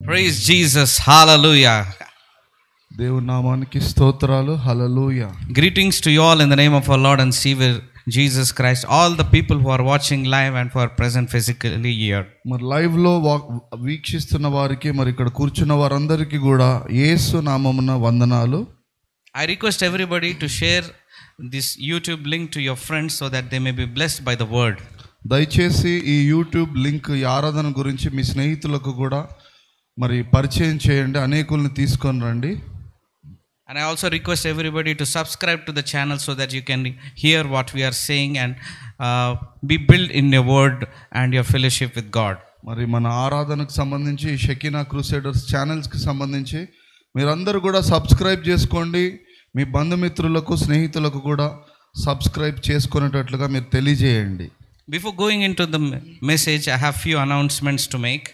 Praise Jesus. Hallelujah. దేవుని నామానికి స్తోత్రాలు. హల్లెలూయా. Greetings to you all in the name of our Lord and Savior Jesus Christ. All the people who are watching live and who are present physically here. మరి live లో వీక్షిస్తున్న వారికి మరి ఇక్కడ కూర్చున్న వారందరికీ కూడా యేసు నామమున వందనాలు. I request everybody to share this YouTube link to your friends so that they may be blessed by the word. దయచేసి ఈ యూట్యూబ్ లింక్ ఈ ఆరాధన గురించి మీ స్నేహితులకు కూడా మరి పరిచయం చేయండి, అనేకుల్ని తీసుకొని రండి. And I also request everybody to subscribe to the channel so that you can hear what we are saying and be built in your word and your fellowship with God. మరి మన ఆరాధనకు సంబంధించి షకీనా క్రూసేడర్స్ ఛానల్స్కి సంబంధించి మీరందరూ కూడా subscribe చేసుకోండి. మీ బంధుమిత్రులకు స్నేహితులకు కూడా సబ్స్క్రైబ్ చేసుకునేటట్లుగా మీరు తెలియజేయండి. Before going into the message, I have few announcements to make.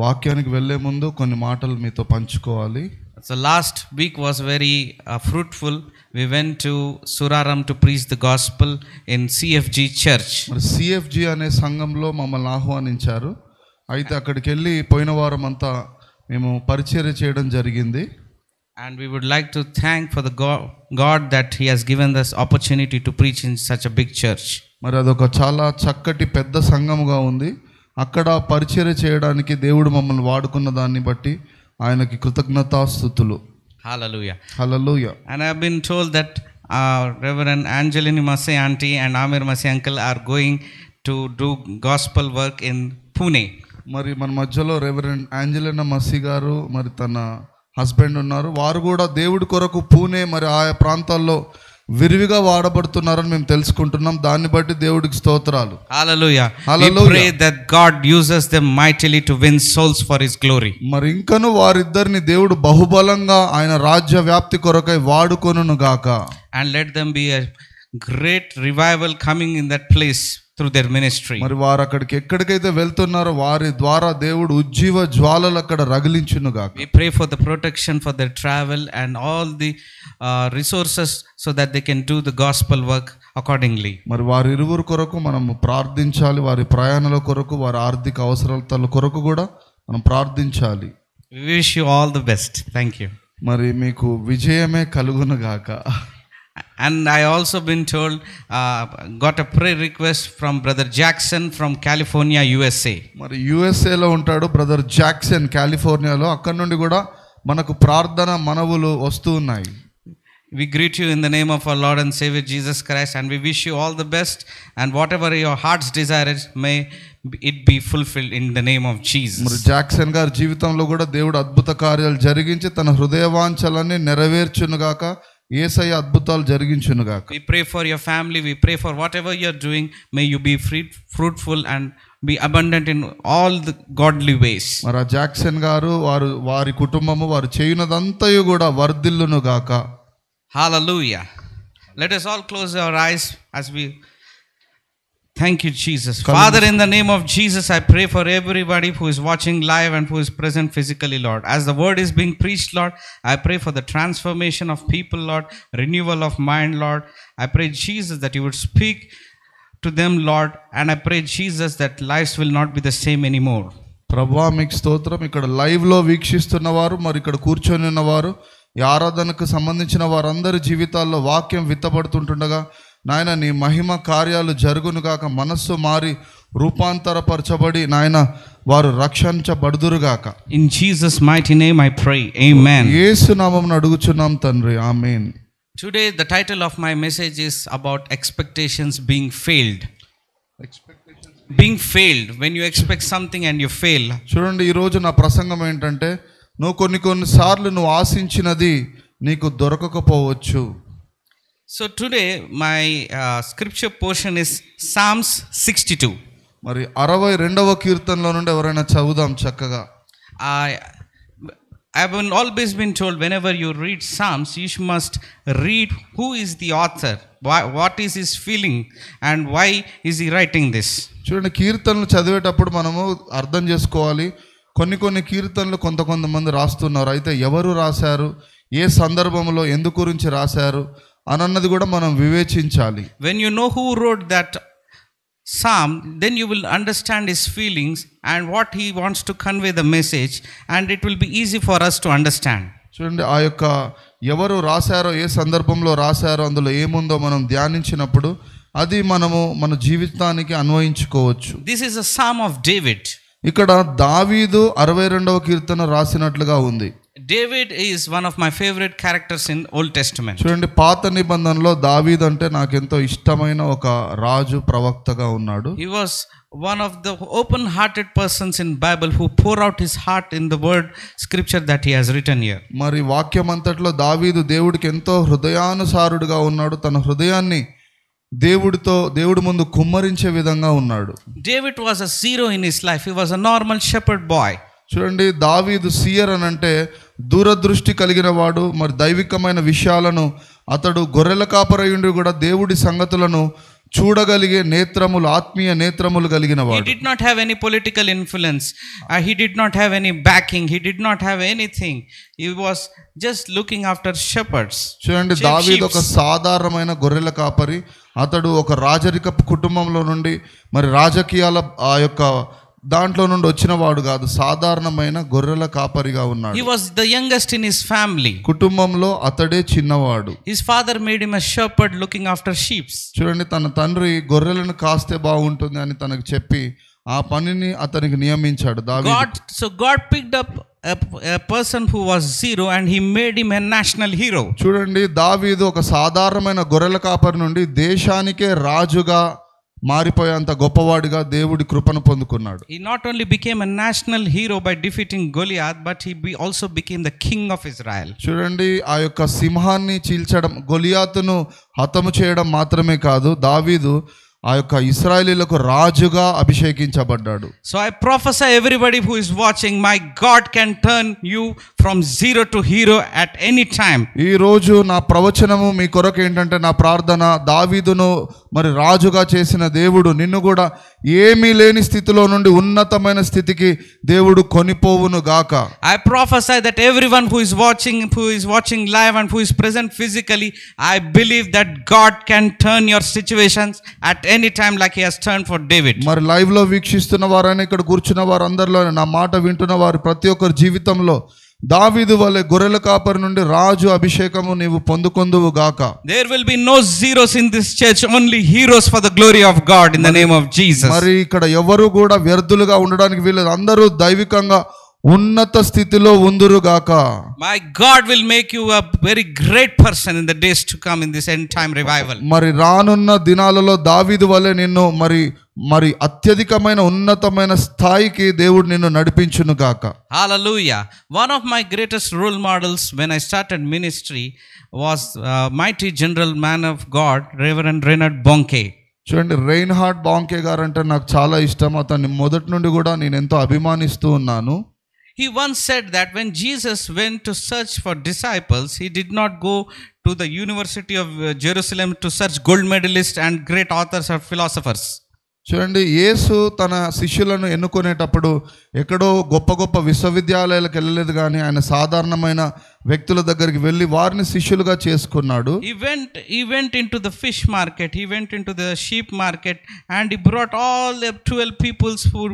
వాక్యానికి వెళ్ళే ముందు కొన్ని మాటలు మీతో పంచుకోవాలి. So last week was very fruitful. We went to Suraram to preach the gospel in CFG church. మరి CFG అనే సంఘంలో మమ్మల్ని ఆహ్వానించారు. అయితే అక్కడికి వెళ్ళి పోయిన వారం అంతా మేము పరిచర్య చేయడం జరిగింది. And we would like to thank for the God that He has given us opportunity to preach in such a big church. మరి అదొక చాలా చక్కటి పెద్ద సంఘముగా ఉంది. అక్కడ పరిచర్య చేయడానికి దేవుడు మమ్మల్ని వాడుకున్న దాన్ని బట్టి ఆయనకి కృతజ్ఞతాస్తుతులు. Hallelujah. Hallelujah. And I have been told that Reverend Angelini Massey auntie and Amir Massey uncle are going to do gospel work in Pune. మరి మన మధ్యలో రెవరెండ్ ఆంజెలినా మస్సీ గారు మరి తన హస్బెండ్ ఉన్నారు. వారు కూడా దేవుడి కొరకు పూణే మరి ఆయా ప్రాంతాల్లో విరివిగా వాడబడుతున్నారని మేము తెలుసుకుంటున్నాం. దాన్ని బట్టి దేవుడికి స్తోత్రాలు. Hallelujah. Hallelujah. We pray that God uses them mightily to win souls for His glory. మరి ఇంకను వారిద్దరిని దేవుడు బహుబలంగా ఆయన రాజ్య వ్యాప్తి కొరకై వాడుకొనును గాక. And let them be a great revival coming in that place through their ministry. మరి వారు అక్కడికి ఎక్కడికైతే వెళ్తున్నారో వారి ద్వారా దేవుడు ఉజ్జీవ జ్వాలలు అక్కడ రగిలించును గాక. We pray for the protection for their travel and all the resources so that they can do the gospel work accordingly. మరి వారి ఇరువురు కొరకు మనం ప్రార్థించాలి. వారి ప్రయాణాల కొరకు, వారి ఆర్థిక అవసరాల కొరకు కూడా మనం ప్రార్థించాలి. We wish you all the best. Thank you. మరి మీకు విజయమే కలుగును గాక. And I also been told got a prayer request from brother Jackson from California, USA. మరి యుఎస్ఏలో ఉంటాడు బ్రదర్ జాక్సన్, కాలిఫోర్నియాలో. అక్కడ నుండి కూడా మనకు ప్రార్థన మనవులు వస్తూ ఉన్నాయి. We greet you in the name of our Lord and Savior Jesus Christ, and we wish you all the best, and whatever your heart's desire is, may it be fulfilled in the name of Jesus. మరి Jackson గారి జీవితంలో కూడా దేవుడు అద్భుత కార్యాలు జరిగించి తన హృదయవాంఛలన్నీ నెరవేర్చును గాక. యేసయ్య అద్భుతాలు జరిగించును గాక. We pray for your family. We pray for whatever you are doing. May you be fruitful and be abundant in all the godly ways. మరి ఆ జాక్సన్ గారు వారి కుటుంబము వారు చేయునదంతయు కూడా వర్ధిల్లును గాక. Hallelujah. Let us all close our eyes as we thank you, Jesus. Father, in the name of Jesus, I pray for everybody who is watching live and who is present physically, Lord. As the word is being preached, Lord, I pray for the transformation of people, Lord, renewal of mind, Lord. I pray, Jesus, that you would speak to them, Lord, and I pray, Jesus, that lives will not be the same anymore. ప్రభువా మీకు స్తోత్రం. ఇక్కడ లైవ్లో వీక్షిస్తున్నవారు మరి ఇక్కడ కూర్చొని ఉన్నవారు ఈ ఆరాధనకు సంబంధించిన వారందరి జీవితాల్లో వాక్యం విత్తబడుతుంటుండగా నాయన నీ మహిమ కార్యాలు జరుగునుగాక. మనస్సు మారి రూపాంతరపరచబడి నాయన వారు రక్షించబడుదురుగాక. In Jesus' mighty name I pray. Amen. యేసు నామమున అడుగుచున్నాం తండ్రి. ఆమేన్. Today the title of my message is about expectations being failed. Being failed. When you expect something and you fail. చూడండి, ఈరోజు నా ప్రసంగం ఏంటంటే నువ్వు కొన్నిసార్లు నువ్వు ఆశించినది నీకు దొరకకపోవచ్చు. So today my scripture portion is Psalms 62. మరి 62వ కీర్తనలో నుండి ఎవరైనా చదువుదాం చక్కగా. I've always been told whenever you read Psalms, you must read who is the author, what is his feeling and why is he writing this. చూడండి, కీర్తనలు చదివేటప్పుడు మనము అర్థం చేసుకోవాలి. కొన్ని కీర్తనలు కొంతమంది రాస్తున్నారు. అయితే ఎవరు రాశారు, ఏ సందర్భంలో ఎందు గురించి రాశారు అన్నది కూడా మనం వివేచించాలి. When you know who wrote that psalm, then you will understand his feelings and what he wants to convey the message, and it will be easy for us to understand. చూడండి, ఆ యొక్క ఎవరు రాశారో, ఏ సందర్భంలో రాశారో, అందులో ఏముందో మనం ధ్యానించినప్పుడు అది మనము మన జీవితానికి అన్వయించుకోవచ్చు. This is a psalm of David. ఇక్కడ దావీదు 62వ కీర్తన రాసినట్లుగా ఉంది. David is one of my favorite characters in Old Testament. చూడండి, పాత నిబంధనలో దావీదు అంటే నాకెంతో ఇష్టమైన ఒక రాజు, ప్రవక్తగా ఉన్నాడు. He was one of the open-hearted persons in Bible who pour out his heart in the word scripture that he has written here. మరి వాక్యం అంతట్లో దావీదు దేవుడికి ఎంతో హృదయానుసారుడుగా ఉన్నాడు. తన హృదయాన్ని దేవుడి ముందు కుమ్మరించే విధంగా ఉన్నాడు. David was a zero in his life. He was a normal shepherd boy. చూడండి, దావీదు సీయర్ అని అంటే దూరదృష్టి కలిగిన వాడు. మరి దైవికమైన విషయాలను అతడు గొర్రెల కాపరయుండి కూడా దేవుడి సంగతులను చూడగలిగే నేత్రములు, ఆత్మీయ నేత్రములు కలిగిన వాడు. He did not have any political influence. He did not have any backing. He did not have anything. He was just looking after shepherds. చూడండి, దావీదు ఒక సాధారణమైన గొర్రెల కాపరి. అతడు ఒక రాజరికపు కుటుంబంలో నుండి, మరి రాజకీయాల ఆ యొక్క దాంట్లో నుండి వచ్చిన వాడు కాదు. సాధారణమైన గొర్రెల కాపరిగా ఉన్నాడు. He was the youngest in his family. కుటుంబంలో అతడే చిన్నవాడు. His father made him a shepherd looking after sheep. చూడండి, తన తండ్రి గొర్రెలను కాస్తే బాగుంటుంది అని తనకు చెప్పి ఆ పనిని అతనికి నియమించాడు దావీదు. God picked up a person who was zero and he made him a national hero. చూడండి, దావీదు ఒక సాధారణమైన గొర్రెల కాపరి నుండి దేశానికే రాజుగా మారిపోయేంత గొప్పవాడిగా దేవుడి కృపను పొందుకున్నాడు. He not only became a national hero by defeating Goliath, but he also became the king of Israel. చూడండి, ఆ యొక్క సింహాన్ని చీల్చడం, గొలియాతును హతము చేయడం మాత్రమే కాదు, దావీదు ఆ యొక్క ఇశ్రాయేలీయులకు రాజుగా అభిషేకించబడ్డాడు. So I prophesy everybody who is watching, my God can turn you from zero to hero at any time. ఈ రోజు నా ప్రవచనము మీ కొరకు ఏంటంటే, నా ప్రార్థన, దావీదును మరి రాజుగా చేసిన దేవుడు నిన్ను కూడా ఏమీ లేని స్థితిలో నుండి ఉన్నతమైన స్థితికి దేవుడు కొనిపోవును గాక. I prophesy that everyone who is watching live and who is present physically, I believe that God can turn your situations at any time like he has turned for David. మరి లైవ్ లో వీక్షిస్తున్న వారైనా, ఇక్కడ కూర్చున్న వారందరిలో, నా మాట వింటున్న వారి ప్రతి ఒక్కరి జీవితంలో దావీదు వలె గొర్రెల కాపరి నుండి రాజు అభిషేకము నీవు పొందుకొందువు గాక. There will be no zeros in this church, only heroes for the glory of God in the name of Jesus. మరి ఇక్కడ ఎవరు కూడా వ్యర్థులుగా ఉండడానికి వీళ్ళు అందరూ దైవికంగా ఉన్నత స్థితిలో ఉందురుగాక. My God will make you a very great person in the days to come in this end time revival. మరి రానున్న దినాలలో దావీదు వలె నిన్ను మరి అత్యధికమైన ఉన్నతమైన స్థాయికి దేవుడు నిన్ను నడిపించును గాక. Hallelujah. One of my greatest role models when I started ministry was mighty general man of God, Reverend Reinhard Bonnke. చూడండి, రైన్హార్డ్ బాంకే గారు అంటే నాకు చాలా ఇష్టం. అతన్ని మొదటి నుండి కూడా నేను ఎంతో అభిమానిస్తూ ఉన్నాను. He once said that when Jesus went to search for disciples, he did not go to the University of Jerusalem to search gold medalists and great authors or philosophers. చూడండి, యేసు తన శిష్యులను ఎన్నుకునేటప్పుడు ఎక్కడో గొప్ప గొప్ప విశ్వవిద్యాలయాలకు వెళ్ళలేదు, కానీ ఆయన సాధారణమైన వ్యక్తుల దగ్గరికి వెళ్ళి వారిని శిష్యులుగా చేసుకున్నాడు. He went into the fish market, he went into the sheep market, and he brought all the 12 peoples who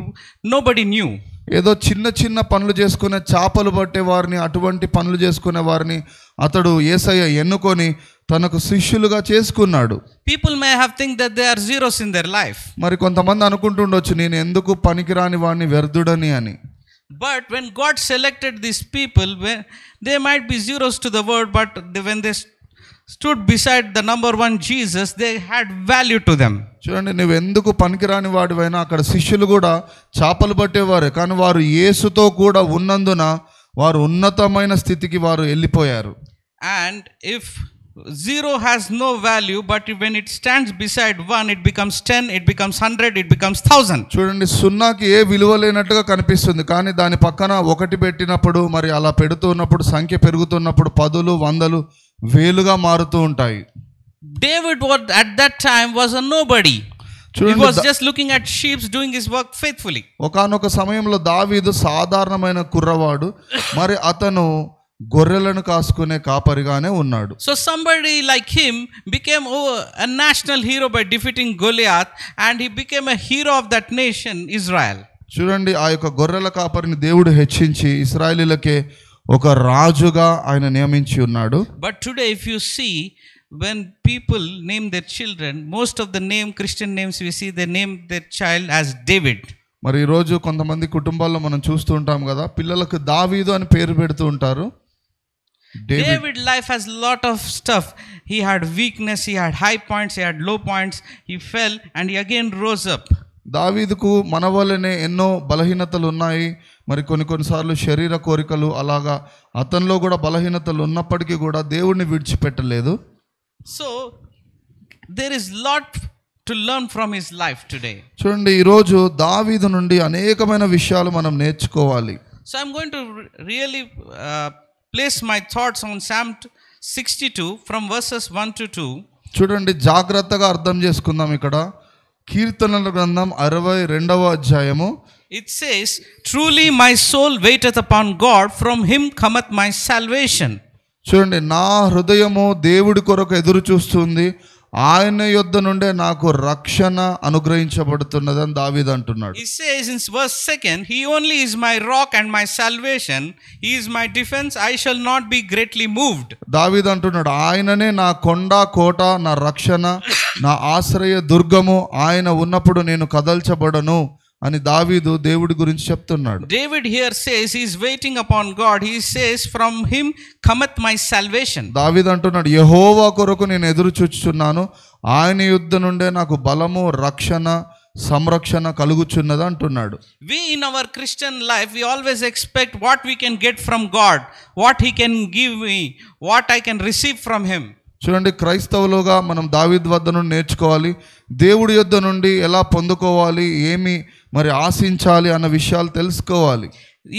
nobody knew. ఏదో చిన్న చిన్న పనులు చేసుకునే, చేపలు పట్టే వారిని, అటువంటి పనులు చేసుకునే వారిని అతడు యేసయ్య ఎన్నుకొని తనకు శిష్యులుగా చేసుకున్నాడు. People may have think that they are zeros in their life. మరి కొంతమంది అనుకుంటుండొచ్చు, నేను ఎందుకు పనికిరాని వాడిని, వ్యర్థుడని అని. But when God selected these people, they might be zeros to the word, but when they stood beside the number one Jesus, they had value to them. చూడండి, నువ్వు ఎందుకు పనికిరాని వాడివైనా అక్కడ శిష్యులు కూడా చేపలు పట్టేవారే, కానీ వారు యేసుతో కూడా ఉన్నందున వారు ఉన్నతమైన స్థితికి వారు వెళ్ళిపోయారు. And if zero has no value, but when it stands beside one, it becomes 10, it becomes 100, it becomes 1000. చూడండి, సున్నాకి ఏ విలువ లేనట్టుగా కనిపిస్తుంది, కానీ దాని పక్కన ఒకటి పెట్టినప్పుడు, మరి అలా పెడుతున్నప్పుడు, సంఖ్య పెరుగుతున్నప్పుడు 10, 100, 1000గా మారుతూ ఉంటాయి. David at that time was a nobody. He was just looking at sheep doing his work faithfully. ఒకానొక సమయంలో దావీదు సాధారణమైన కుర్రవాడు. మరి అతను గొర్రెలను కాసుకునే కాపరిగానే ఉన్నాడు. So somebody like him became a national hero by defeating Goliath, and he became a hero of that nation, Israel. చూడండి, ఆ యొక్క గొర్రెల కాపరిని దేవుడు హెచ్చించి ఇశ్రాయేలీయులకే ఒక రాజుగా ఆయన నియమించి ఉన్నాడు. But today if you see, when people name their children, most of the Christian names we see, they name their child as David. మరి ఈరోజు కొంతమంది కుటుంబాల్లో మనం చూస్తూ ఉంటాం కదా, పిల్లలకు దావీదు అని పేరు పెడుతూ ఉంటారు. David life has lot of stuff. He had weakness, he had high points, he had low points, he fell and he again rose up. దావీదుకు మన వల్లనే ఎన్నో బలహీనతలు ఉన్నాయి. మరి కొన్నిసార్లు శరీర కోరికలు, అలాగా అతనిలో కూడా బలహీనతలు ఉన్నప్పటికీ కూడా దేవుడిని విడిచిపెట్టలేదు. So there is lot to learn from his life today. చూడండి, ఈరోజు దావీదు నుండి అనేకమైన విషయాలు మనం నేర్చుకోవాలి. So I'm going to really place my thoughts on Psalm 62 from verses 1 to 2. చూడండి, జాగ్రత్తగా అర్థం చేసుకుందాం. ఇక్కడ కీర్తనల గ్రంథం 62వ అధ్యాయము. It says, truly my soul waiteth upon God, from him cometh my salvation. చూడండి, నా హృదయము దేవుడి కొరకు ఎదురు చూస్తుంది, ఆయన యొద్ద నుండే నాకు రక్షణ అనుగ్రహించబడుతున్నదని దావీదు అంటున్నాడు. He says in verse 2, he only is my rock and my salvation, he is my defense, I shall not be greatly moved. దావీదు అంటున్నాడు, ఆయననే నా కొండ కోట, నా రక్షణ, నా ఆశ్రయ దుర్గము, ఆయన ఉన్నప్పుడు నేను కదల్చబడను అని దావీదు దేవుడి గురించి చెప్తున్నాడు. David here says he is waiting upon God. He says from him cometh my salvation. దావీదు అంటున్నాడు, యెహోవా కొరకు నేను ఎదురు చూచుచున్నాను, ఆయన యుద్ధ నుండే నాకు బలము, రక్షణ, సంరక్షణ కలుగుచున్నది అంటున్నాడు. We in our Christian life, we always expect what we can get from God, what he can give me, what I can receive from him. చూడండి, క్రైస్తవులుగా మనం దావీదు వద్ద నుండి నేర్చుకోవాలి, దేవుడి యొద్ద నుండి ఎలా పొందుకోవాలి, ఏమి మరి ఆశించాలి అన్న విషయాలు తెలుసుకోవాలి.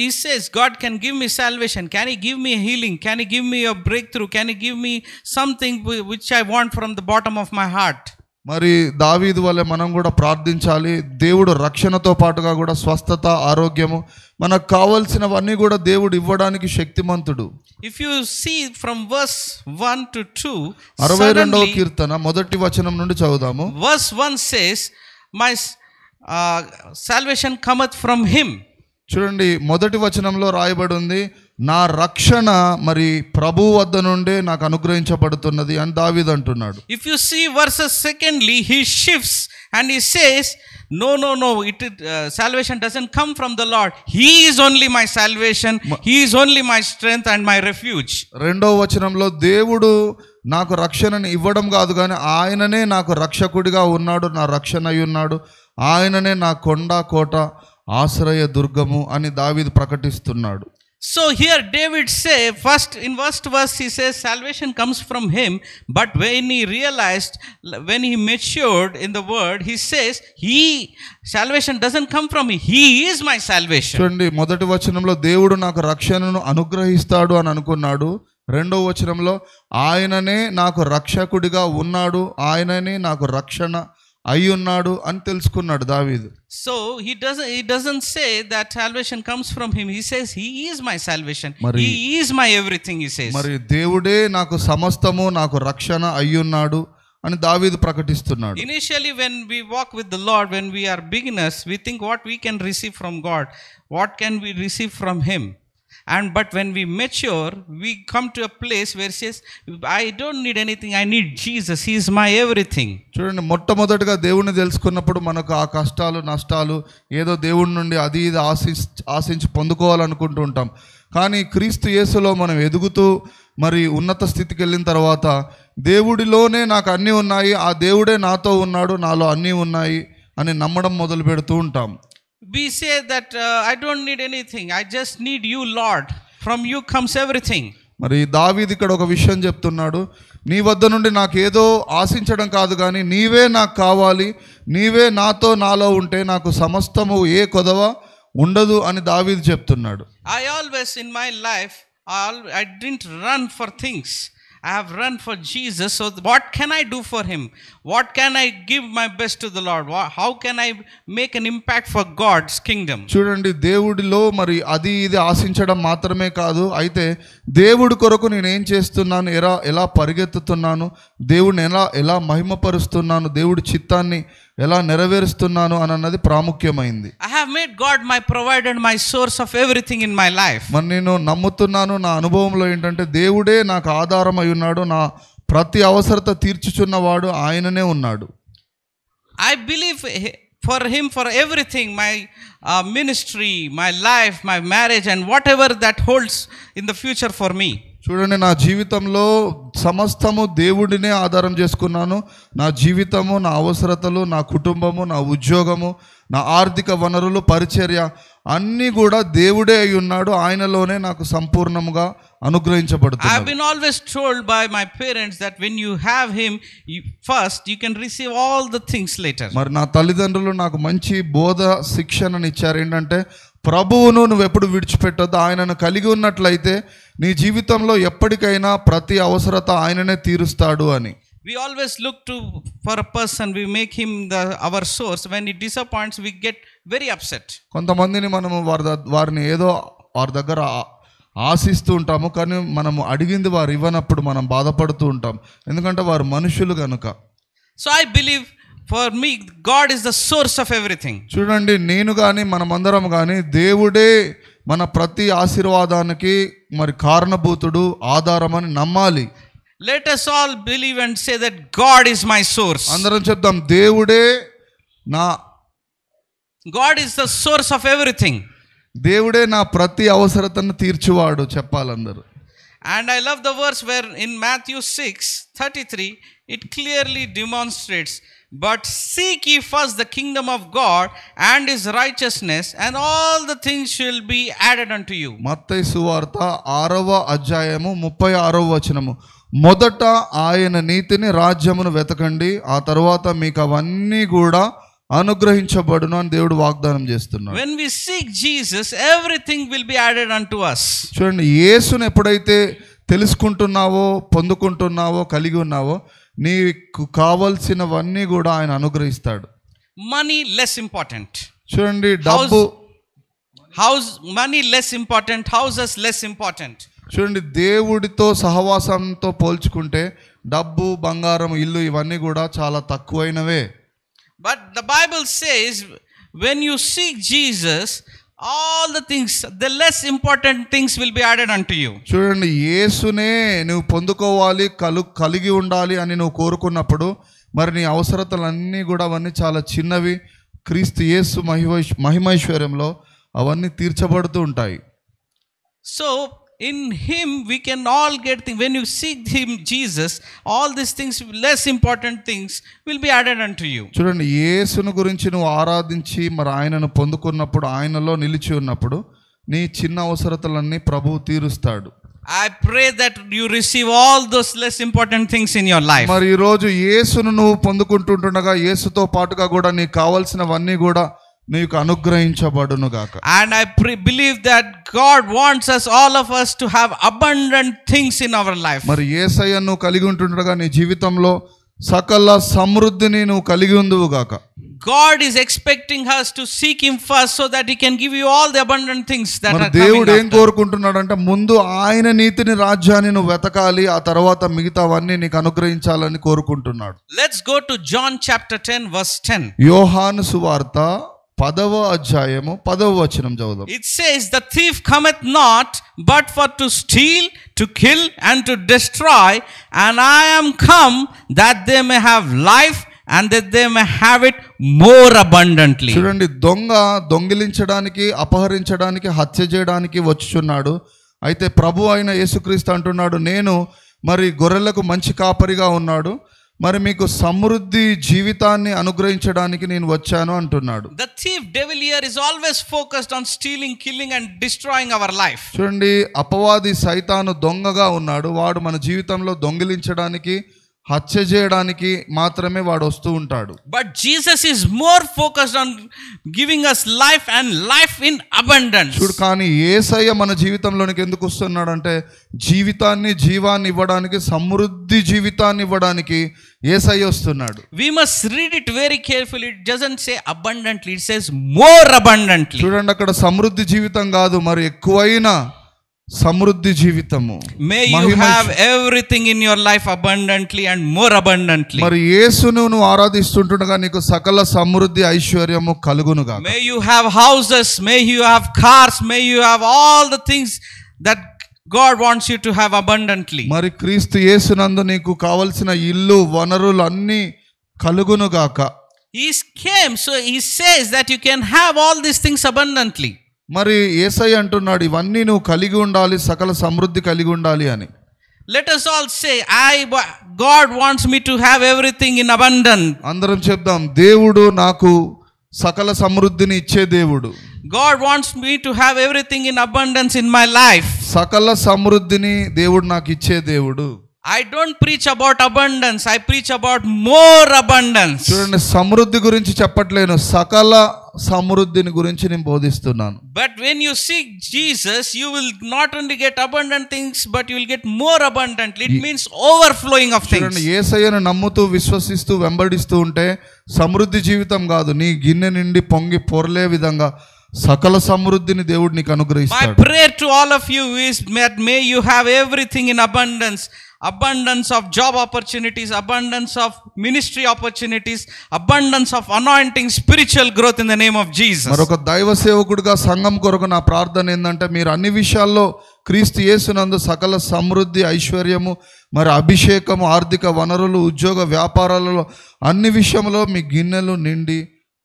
He says God can give me salvation, can he give me healing, can he give me a breakthrough, can he give me something which I want from the bottom of my heart. మరి దావీదు వలె మనం కూడా ప్రార్థించాలి. దేవుడు రక్షణతో పాటుగా కూడా స్వస్థత, ఆరోగ్యము, మనకు కావాల్సినవన్నీ కూడా దేవుడు ఇవ్వడానికి శక్తిమంతుడు. If you see from verse 1 to 2, 62వ కీర్తన మొదటి వచనం నుండి చదువుదాము. Verse 1 says, my salvation cometh from him. చూడండి, మొదటి వచనంలో రాయబడి ఉంది, నా రక్షణ మరి ప్రభు వద్ద నుండే నాకు అనుగ్రహించబడుతున్నది అని దావీదు అంటున్నాడు. If you see verses secondly, he shifts and he says, no, salvation doesn't come from the Lord, he is only my salvation, he is only my strength and my refuge. రెండవ వచనంలో దేవుడు నాకు రక్షణని ఇవ్వడం కాదు కానీ ఆయననే నాకు రక్షకుడిగా ఉన్నాడు, నా రక్షణ అయి ఉన్నాడు, ఆయననే నా కొండ కోట, ఆశ్రయ దుర్గము అని దావీదు ప్రకటిస్తున్నాడు. So here David say, first in first verse he says salvation comes from him, but when he realized, when he matured in the word, he says salvation doesn't come from me, he is my salvation. చూడండి, మొదటి వచనంలో దేవుడు నాకు రక్షణను అనుగ్రహిస్తాడు అని అనుకున్నాడు. రెండవ వచనంలో ఆయననే నాకు రక్షకుడిగా ఉన్నాడు, ఆయననే నాకు రక్షణ అయి ఉన్నాడు అని తెలుసుకున్నాడు దావీదు. So he doesn't say that salvation comes from him, he says he is my salvation, he is my everything, he says. మరి దేవుడే నాకు సమస్తము, నాకు రక్షణ అయి ఉన్నాడు అని దావీదు ప్రకటిస్తున్నాడు. Initially when we walk with the Lord, when we are beginners, we think what we can receive from God, what can we receive from him. But when we mature, we come to a place where it says, I don't need anything, I need Jesus, he is my everything. చూడండి, మొట్టమొదటిగా దేవుణ్ణి తెలుసుకున్నప్పుడు మనకు ఆ కష్టాలు, నష్టాలు ఏదో దేవుడి నుండి అది ఇది ఆశించి పొందుకోవాలనుకుంటూ ఉంటాం. కానీ క్రీస్తు యేసులో మనం ఎదుగుతూ మరి ఉన్నత స్థితికి వెళ్ళిన తర్వాత దేవుడిలోనే నాకు అన్నీ ఉన్నాయి, ఆ దేవుడే నాతో ఉన్నాడు, నాలో అన్నీ ఉన్నాయి అని నమ్మడం మొదలు పెడుతూ ఉంటాం. We say that I don't need anything, I just need you Lord, from you comes everything. మరి దావీదు ఇక్కడ ఒక విషయం చెప్తున్నాడు, నీ వద్ద నుండి నాకు ఏదో ఆశించడం కాదు కానీ నీవే నాకు కావాలి, నీవే నాలో ఉంటే నాకు సమస్తము ఏ కొదవ ఉండదు అని దావీదు చెప్తున్నాడు. I always in my life I didn't run for things, I have run for Jesus, so what can I do for him? What can I give my best to the Lord? How can I make an impact for God's kingdom? చూడండి, దేవుడిలో మరి అది ఇది ఆశించడం మాత్రమే కాదు, అయితే దేవుడి కొరకు నేను ఏం చేస్తున్నాను, ఎలా పరిగెత్తుతున్నాను, దేవుడిని ఎలా మహిమపరుస్తున్నాను, దేవుడి చిత్తాన్ని ఎలా నెరవేరుస్తున్నాను అన్నది ప్రాముఖ్యమైంది. I have made God my provider and my source of everything in my life. మరి నేను నమ్ముతున్నాను, నా అనుభవంలో ఏంటంటే దేవుడే నాకు ఆధారం అయి ఉన్నాడు, నా ప్రతి అవసరత తీర్చుచున్నవాడు ఆయననే ఉన్నాడు. I believe for him for everything, my ministry, my life, my marriage, and whatever that holds in the future for me. చూడండి, నా జీవితంలో సమస్తము దేవుడినే ఆధారం చేసుకున్నాను. నా జీవితము, నా అవసరతలు, నా కుటుంబము, నా ఉద్యోగము, నా ఆర్థిక వనరులు, పరిచర్య అన్నీ కూడా దేవుడే అయి ఉన్నాడు. ఆయనలోనే నాకు సంపూర్ణముగా అనుగ్రహించబడుతుంది. I have been always told by my parents that when you have him first, you can receive all the things later. మరి నా తల్లిదండ్రులు నాకు మంచి బోధ శిక్షణని ఇచ్చారు. ఏంటంటే, ప్రభువును నువ్వు ఎప్పుడు విడిచిపెట్టొద్దు, ఆయనను కలిగి ఉన్నట్లయితే నీ జీవితంలో ఎప్పటికైనా ప్రతి అవసరత ఆయననే తీరుస్తాడు అని. We always look for a person, we make him our source. When he disappoints, we get very upset. కొంతమందిని మనము వారిని ఏదో వారి దగ్గర ఆశిస్తూ ఉంటాము, కానీ మనము అడిగింది వారు ఇవ్వనప్పుడు మనం బాధపడుతూ ఉంటాం, ఎందుకంటే వారు మనుషులు కనుక. So I believe for me God is the source of everything. చూడండి, నేను కానీ మనమందరం కానీ దేవుడే మన ప్రతి ఆశీర్వాదానికి మరి కారణభూతుడు, ఆధారం అని నమ్మాలి. Let us all believe and say that God is my source. అందరం చెప్దాం, దేవుడే God is the source of everything. దేవుడే నా ప్రతి అవసరతను తీర్చువాడు చెప్పాలందరూ. And I love the verse where in Matthew 6:33 it clearly demonstrates, but seek ye first the kingdom of God and his righteousness, and all the things shall be added unto you. మత్తయి సువార్త 6వ అధ్యాయము 36వ వచనము, మొదట ఆయన నీతిని రాజ్యమును వెతకండి, ఆ తర్వాత మీకు అవన్నీ కూడా అనుగ్రహించబడును అని దేవుడు వాగ్దానం చేస్తున్నాడు. When we seek Jesus, everything will be added unto us. చూడండి, యేసుని ఎప్పుడైతే తెలుసుకుంటున్నావో, పొందుకుంటున్నావో, కలిగి ఉన్నావో, నీకు కావలసినవన్నీ కూడా ఆయన అనుగ్రహిస్తాడు. Money less important. చూడండి, డబ్బు money less important, houses less important. చూడండి, దేవుడితో సహవాసంతో పోల్చుకుంటే డబ్బు, బంగారం, ఇల్లు ఇవన్నీ కూడా చాలా తక్కువైనవే. But the Bible says when you seek Jesus, all the things, the less important things will be added unto you. చూడండి, యేసునే నువ్వు పొందుకోవాలి, కలిగి ఉండాలి అని నువ్వు కోరుకున్నప్పుడు మరి నీ అవసరతలన్నీ కూడా అవన్నీ చాలా చిన్నవి, క్రీస్తు యేసు మహిమైశ్వర్యంలో అవన్నీ తీర్చబడుతూ ఉంటాయి. So in him we can all get things. When you seek him, Jesus, all these things, less important things will be added unto you. చూడండి, యేసును గురించి నువ్వు ఆరాధించి మరి ఆయనను పొందుకున్నప్పుడు, ఆయనలో నిలిచి ఉన్నప్పుడు నీ చిన్న అవసరతలన్నీ ప్రభువు తీరుస్తాడు. I pray that you receive all those less important things in your life. మరి ఈ రోజు యేసును నువ్వు పొందుకుంటుండగా యేసుతో పాటుగా కూడా నీకు కావాల్సినవన్నీ కూడా నీకు అనుగ్రహించబడును గాక. And I believe that God wants us, all of us, to have abundant things in our life. మరి యేసయ్యను కలిగి ఉంటుండగా నీ జీవితంలో సకల సమృద్ధిని నువ్వు కలిగి ఉందువు గాక. God is expecting us to seek him first so that he can give you all the abundant things that are coming. దేవుడు ఏం కోరుకుంటున్నాడు అంటే, ముందు ఆయన నీతిని, రాజ్యాన్ని నువ్వు వెతకాలి, ఆ తర్వాత మిగతావన్నీ నీకు అనుగ్రహించాలని కోరుకుంటున్నాడు. Let's go to John chapter 10 verse 10. యోహాను సువార్త 10వ అధ్యాయము 10వ వచనం చదువుదాం. It says, the thief cometh not but for to steal, to kill and to destroy, and I am come that they may have life and that they may have it more abundantly. చూడండి, దొంగిలించడానికి, అపహరించడానికి, హత్య చేయడానికి వచ్చుచున్నాడు. అయితే ప్రభు అయిన యేసుక్రీస్తు అంటున్నాడు, నేను మరి గొర్రెలకు మంచి కాపరిగా ఉన్నాడు, మరి మీకు సమృద్ధి జీవితాన్ని అనుగ్రహించడానికి నేను వచ్చాను అంటున్నాడు. The thief, devil here, is always focused on stealing, killing and destroying our life. చూడండి, అపవాది సైతాను దొంగగా ఉన్నాడు. వాడు మన జీవితంలో దొంగిలించడానికి, హత్య చేయడానికి మాత్రమే వాడు వస్తూ ఉంటాడు. But Jesus is more focused on giving us life and life in abundance. చూడు, కానీ యేసయ్య మన జీవితంలోనికి ఎందుకు వస్తున్నాడంటే జీవాన్ని ఇవ్వడానికి, సమృద్ధి జీవితాన్ని ఇవ్వడానికి యేసయ్య వస్తున్నాడు. We must read it very carefully. It doesn't say abundantly, it says more abundantly. చూడండి, అక్కడ సమృద్ధి జీవితం కాదు, మరి ఎక్కువైన సమృద్ధి జీవితము. May you have everything in your life abundantly and more abundantly. మరి యేసును నువ్వు ఆరాధిస్తుండగా నీకు సకల సమృద్ధి ఐశ్వర్యము కలుగునుగా. May you have houses, may you have cars, may you have all the things that God wants you to have abundantly. మరి క్రీస్తు యేసునందు నీకు కావలసిన ఇల్లు, వనరులు అన్నీ కలుగునుగాక. He came, so he says that you can have all these things abundantly. మరి యేసయ్య అంటున్నాడు ఇవన్నీ నువ్వు కలిగి ఉండాలి, సకల సమృద్ధి కలిగి ఉండాలి అని. Let us all say, God wants me to have everything in abundance. అందరం చెప్దాం, దేవుడు నాకు సకల సమృద్ధిని ఇచ్చే దేవుడు. God wants me to have everything in abundance in my life. సకల సమృద్ధిని దేవుడు నాకు ఇచ్చే దేవుడు. I don't preach about abundance, I preach about more abundance. చూడండి, సమృద్ధి గురించి చెప్పట్లేను, సకల సమృద్ధిని గురించి నేను బోధిస్తున్నాను. But when you seek Jesus, you will not only get abundant things, but you will get more abundantly. It means overflowing of things. చూడండి, యేసయ్యను నమ్ముతూ, విశ్వసిస్తూ, వెంబడిస్తూ ఉంటే సమృద్ధి జీవితం కాదు, నీ గిన్నె నిండి పొంగి పొర్లే విధంగా సకల సమృద్ధిని దేవుడు నీకు అనుగ్రహిస్తాడు. My prayer to all of you is that may you have everything in abundance. Abundance of job opportunities, abundance of ministry opportunities, abundance of anointing, spiritual growth in the name of Jesus. మరొక దైవ సేవకుడిగా సంఘం కొరకు నా ప్రార్థన ఏంటంటే మీరు అన్ని విషయాల్లో క్రీస్తు యేసునందు సకల సమృద్ధి, ఐశ్వర్యము, మరి అభిషేకము, ఆర్థిక వనరులు, ఉద్యోగ వ్యాపారాలలో అన్ని విషయంలో మీ గిన్నెలు నిండి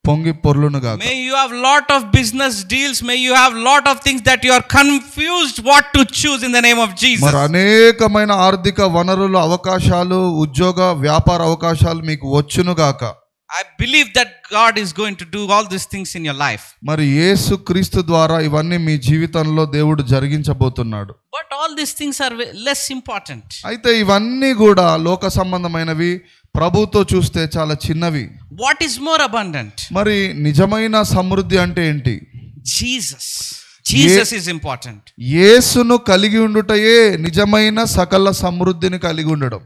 పొంగి పొర్లునుగాక. May you have lot of business deals, may you have lot of things that you are confused what to choose in the name of Jesus. మరి అనేకమైన ఆర్థిక వనరులు, అవకాశాలు, ఉద్యోగ వ్యాపార అవకాశాలు మీకు వచ్చునుగాక. I believe that God is going to do all these things in your life. మరి యేసు క్రీస్తు ద్వారా ఇవన్నీ మీ జీవితంలో దేవుడు జరిగించబోతున్నాడు. But all these things are less important. అయితే ఇవన్నీ కూడా లోక సంబంధమైనవి, ప్రభుతో చూస్తే చాలా చిన్నవి. What is more abundant? మరి నిజమైన సమృద్ధి అంటే ఏంటి? Jesus is important. యేసును కలిగి ఉండుటయే నిజమైన సకల సమృద్ధిని కలిగి ఉండడం.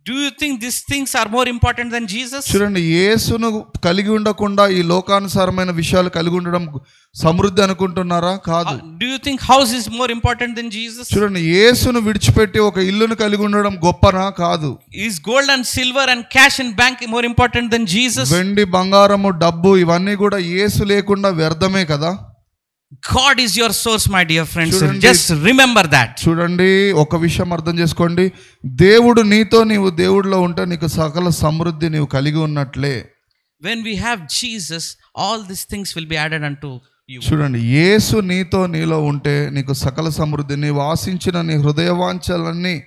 Do you think these things are more important than Jesus? చూడండి, యేసును కలిగి ఉండకుండా ఈ లోకానుసారమైన విషయాలు కలిగి ఉండడం సమృద్ధి అనుకుంటున్నారా? కాదు. Do you think house is more important than Jesus? చూడండి, యేసును విడిచిపెట్టి ఒక ఇల్లును కలిగి ఉండడం గొప్పనా? కాదు. Is gold and silver and cash in bank more important than Jesus? వెండి, బంగారము, డబ్బు ఇవన్నీ కూడా యేసు లేకుండా వ్యర్థమే కదా. God is your source, my dear friends. Just remember that. చూడండి, ఒక విషయం అర్థం చేసుకోండి, దేవుడు నీతో, నీవు దేవుడిలో ఉంటే నీకు సకల సమృద్ధి నీవు కలిగి ఉన్నట్లే. When we have Jesus, all these things will be added unto you. చూడండి, యేసు నీతో, నీలో ఉంటే నీకు సకల సమృద్ధి, నీవు ఆశించిన నీ హృదయవాంఛలన్నీ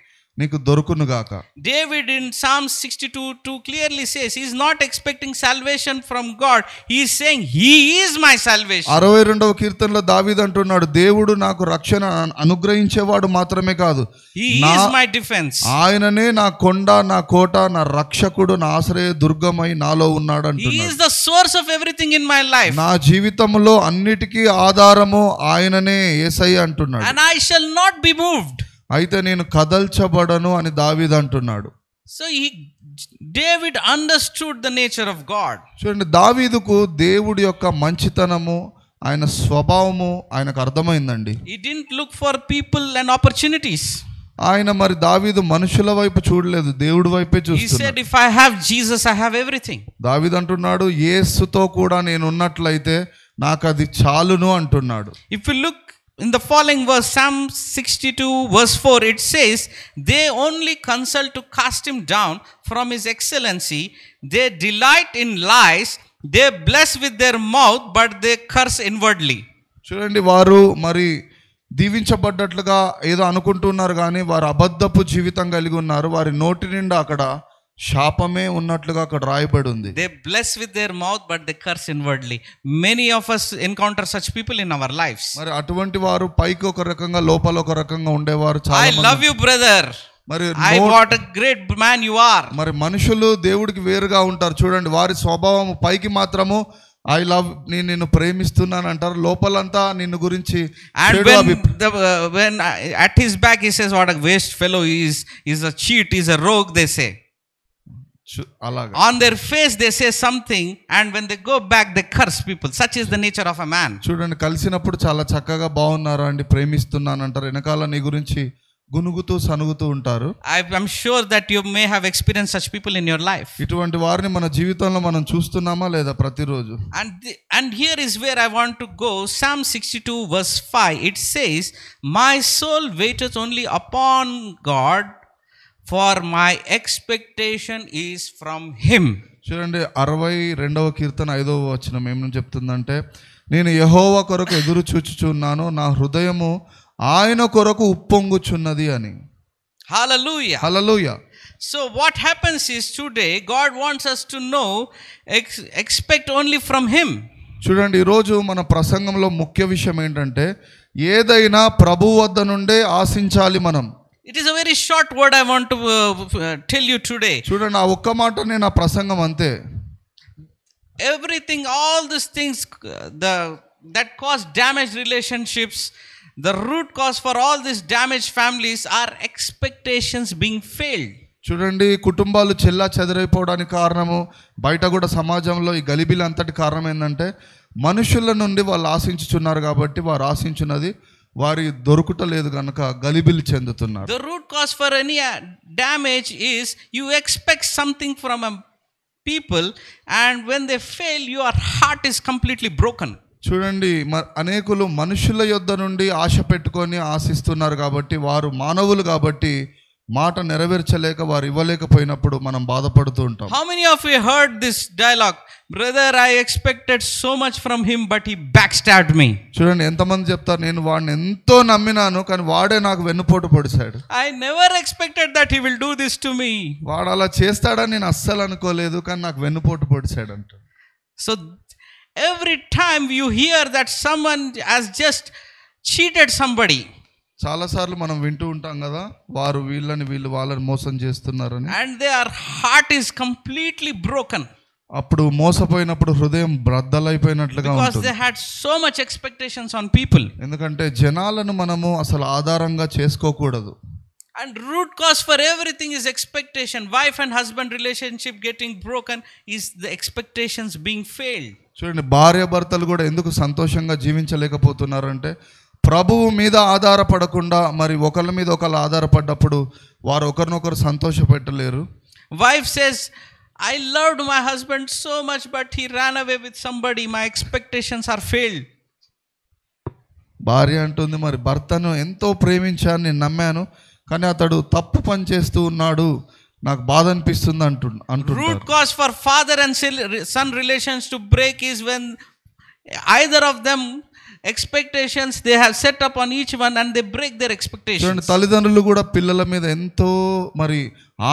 నీకు దొరుకునుగాక. David in Psalm 62:2 clearly says he is not expecting salvation from God. He is saying he is my salvation. 62వ కీర్తనలో దావీదు అంటున్నాడు, దేవుడు నాకు రక్షణ అనుగ్రహించేవాడు మాత్రమే కాదు, he is my defense. ఆయననే నా కొండ, నా కోట, నా రక్షకుడు, నా ఆశ్రయ దుర్గమై నాలో ఉన్నాడు అంటున్నాడు. He is the source of everything in my life. నా జీవితంలో అన్నిటికీ ఆధారము ఆయననే, యేసయ్య అంటున్నాడు. And I shall not be moved. అయితే నేను కదల్చబడను అని దావీదు అంటున్నాడు. So David understood the nature of God. చూడండి, దావీదుకు దేవుడి యొక్క మంచితనము, ఆయన స్వభావము ఆయనకు అర్థమైందండి. He didn't look for people and opportunities. ఆయన మరి దావీదు మనుషుల వైపు చూడలేదు, దేవుడి వైపే చూస్తున్నాడు. He said, if I have Jesus, I have everything. దావీదు అంటున్నాడు, యేసుతో కూడా నేను ఉన్నట్లయితే నాకు అది చాలును అంటున్నాడు. If you look in the following verse, Psalm 62 verse 4, it says, they only consult to cast him down from his excellency. They delight in lies. They bless with their mouth, but they curse inwardly. చూడండి, వారు మరి దీవించబడ్డట్లుగా ఏదో అనుకుంటున్నారు, కానీ వారు అబద్ధపు జీవితం కలిగి ఉన్నారు. వారి నోటి నిండా అక్కడ శాపమే ఉన్నట్లుగా అక్కడ రాయబడి ఉంది. They bless with their mouth, but they curse inwardly. Many of us encounter such people in our lives. మరి అటువంటి వారు పైకి ఒక రకంగా, లోపల ఒక రకంగా ఉండేవారు చాలా I మంది. love you, brother. మరి what a great man you are. మరి మనుషులు దేవుడికి వేరుగా ఉంటారు చూడండి. వారి స్వభావం పైకి మాత్రము ఐ లవ్ నిన్ను ప్రేమిస్తున్నాను అంటారు, లోపలంతా నిన్ను గురించి. And when at his back he says what a waste fellow he is a cheat, he is a rogue, they say. అలాగా on their face they say something, and when they go back they curse people. Such is the nature of a man. చూడండి, కలిసినప్పుడు చాలా చక్కగా బాగున్నారా అండి, ప్రేమిస్తున్నాను అంటారు, వెనకాల నీ గురించి గునుగుతూ సనుగుతూ ఉంటారు. I'm sure that you may have experienced such people in your life. ఇటువంటి వారిని మన జీవితంలో మనం చూస్తున్నామా లేదా ప్రతిరోజు? And here is where I want to go. Psalm 62 verse 5, it says, my soul waiteth only upon God, for my expectation is from him. చూడండి, 62వ కీర్తన 5వ వచనం ఏమని చెప్తుందంటే, నేను యెహోవా కొరకు ఎదురు చూచుచున్నాను, నా హృదయము ఆయన కొరకు ఉప్పొంగుచున్నది అని. Hallelujah. Hallelujah. So what happens is today God wants us to know, expect only from him. చూడండి, ఈరోజు మన ప్రసంగంలో ముఖ్య విషయం ఏంటంటే, ఏదైనా ప్రభు వద్ద నుండే ఆశించాలి మనం. It is a very short word I want to tell you today. చూడండి, ఆ ఒక్క మాట నేను ఆ ప్రసంగం అంతే. Everything, all these things that cause damaged relationships, the root cause for all these damaged families are expectations being failed. చూడండి, కుటుంబాలు చెల్లా చెదరైపోవడానికి కారణము, బయట కూడా సమాజంలో ఈ గలిబిలి అంతటి కారణం ఏంటంటే, మనుషుల నుండి వాళ్ళు ఆశించుచున్నారు కాబట్టి వారు ఆశించున్నది వారి దొరుకుటలేదు కనుక గలిబిలి చెందుతున్నారు. The root cause for any damage is you expect something from a people, and when they fail your heart is completely broken. చూడండి, అనేకులు మనుషుల యొద్ద నుండి ఆశ పెట్టుకొని ఆశిస్తున్నారు కాబట్టి, వారు మానవులు కాబట్టి మాట నెరవేర్చలేక వారు ఇవ్వలేకపోయినప్పుడు మనం బాధపడుతూ ఉంటాం. How many of you heard this dialogue? Brother, I expected so much from him but he backstabbed me. చూడండి, ఎంతమంది చెప్తారు, నేను వాడిని ఎంతో నమ్మినాను కానీ వాడే నాకు వెన్నుపోటు పొడిచాడు. I never expected that he will do this to me. వాడు అలా చేస్తాడని నేను అస్సలు అనుకోలేదు కానీ నాకు వెన్నుపోటు పొడిచాడు అంట. So every time you hear that someone has just cheated somebody, చాలాసార్లు మనం వింటూ ఉంటాం కదా, వారు వాళ్ళని మోసం చేస్తున్నారని, and their heart is completely broken. అప్పుడు మోసపోయినప్పుడు హృదయం బ్రద్దలైపోయినట్లుగా ఉంటుంది. Because they had so much expectations on people. ఎందుకంటే జనాలను మనము అసలు ఆధారంగా చేసుకోకూడదు. And root cause for everything is expectation. Wife and husband relationship getting broken is the expectations being failed. చూడండి, భార్య భర్తలు కూడా ఎందుకు సంతోషంగా జీవించలేకపోతున్నారంటే, ప్రభువు మీద ఆధారపడకుండా మరి ఒకళ్ళ మీద ఒకళ్ళు ఆధారపడ్డప్పుడు వారు ఒకరినొకరు సంతోష పెట్టలేరు. Wife says, I loved my husband so much but he ran away with somebody, my expectations are failed. భార్య అంటుంది, మరి భర్తను ఎంతో ప్రేమించాను, నేను నమ్మాను కానీ అతడు తప్పు పని చేస్తూ ఉన్నాడు, నాకు బాధ అనిపిస్తుంది అంటుంటారు. Root cause for father and son relations to break is when either of them expectations they have set up on each one and they break their expectations. తల్లిదండ్రులు కూడా పిల్లల మీద ఎంతో మరి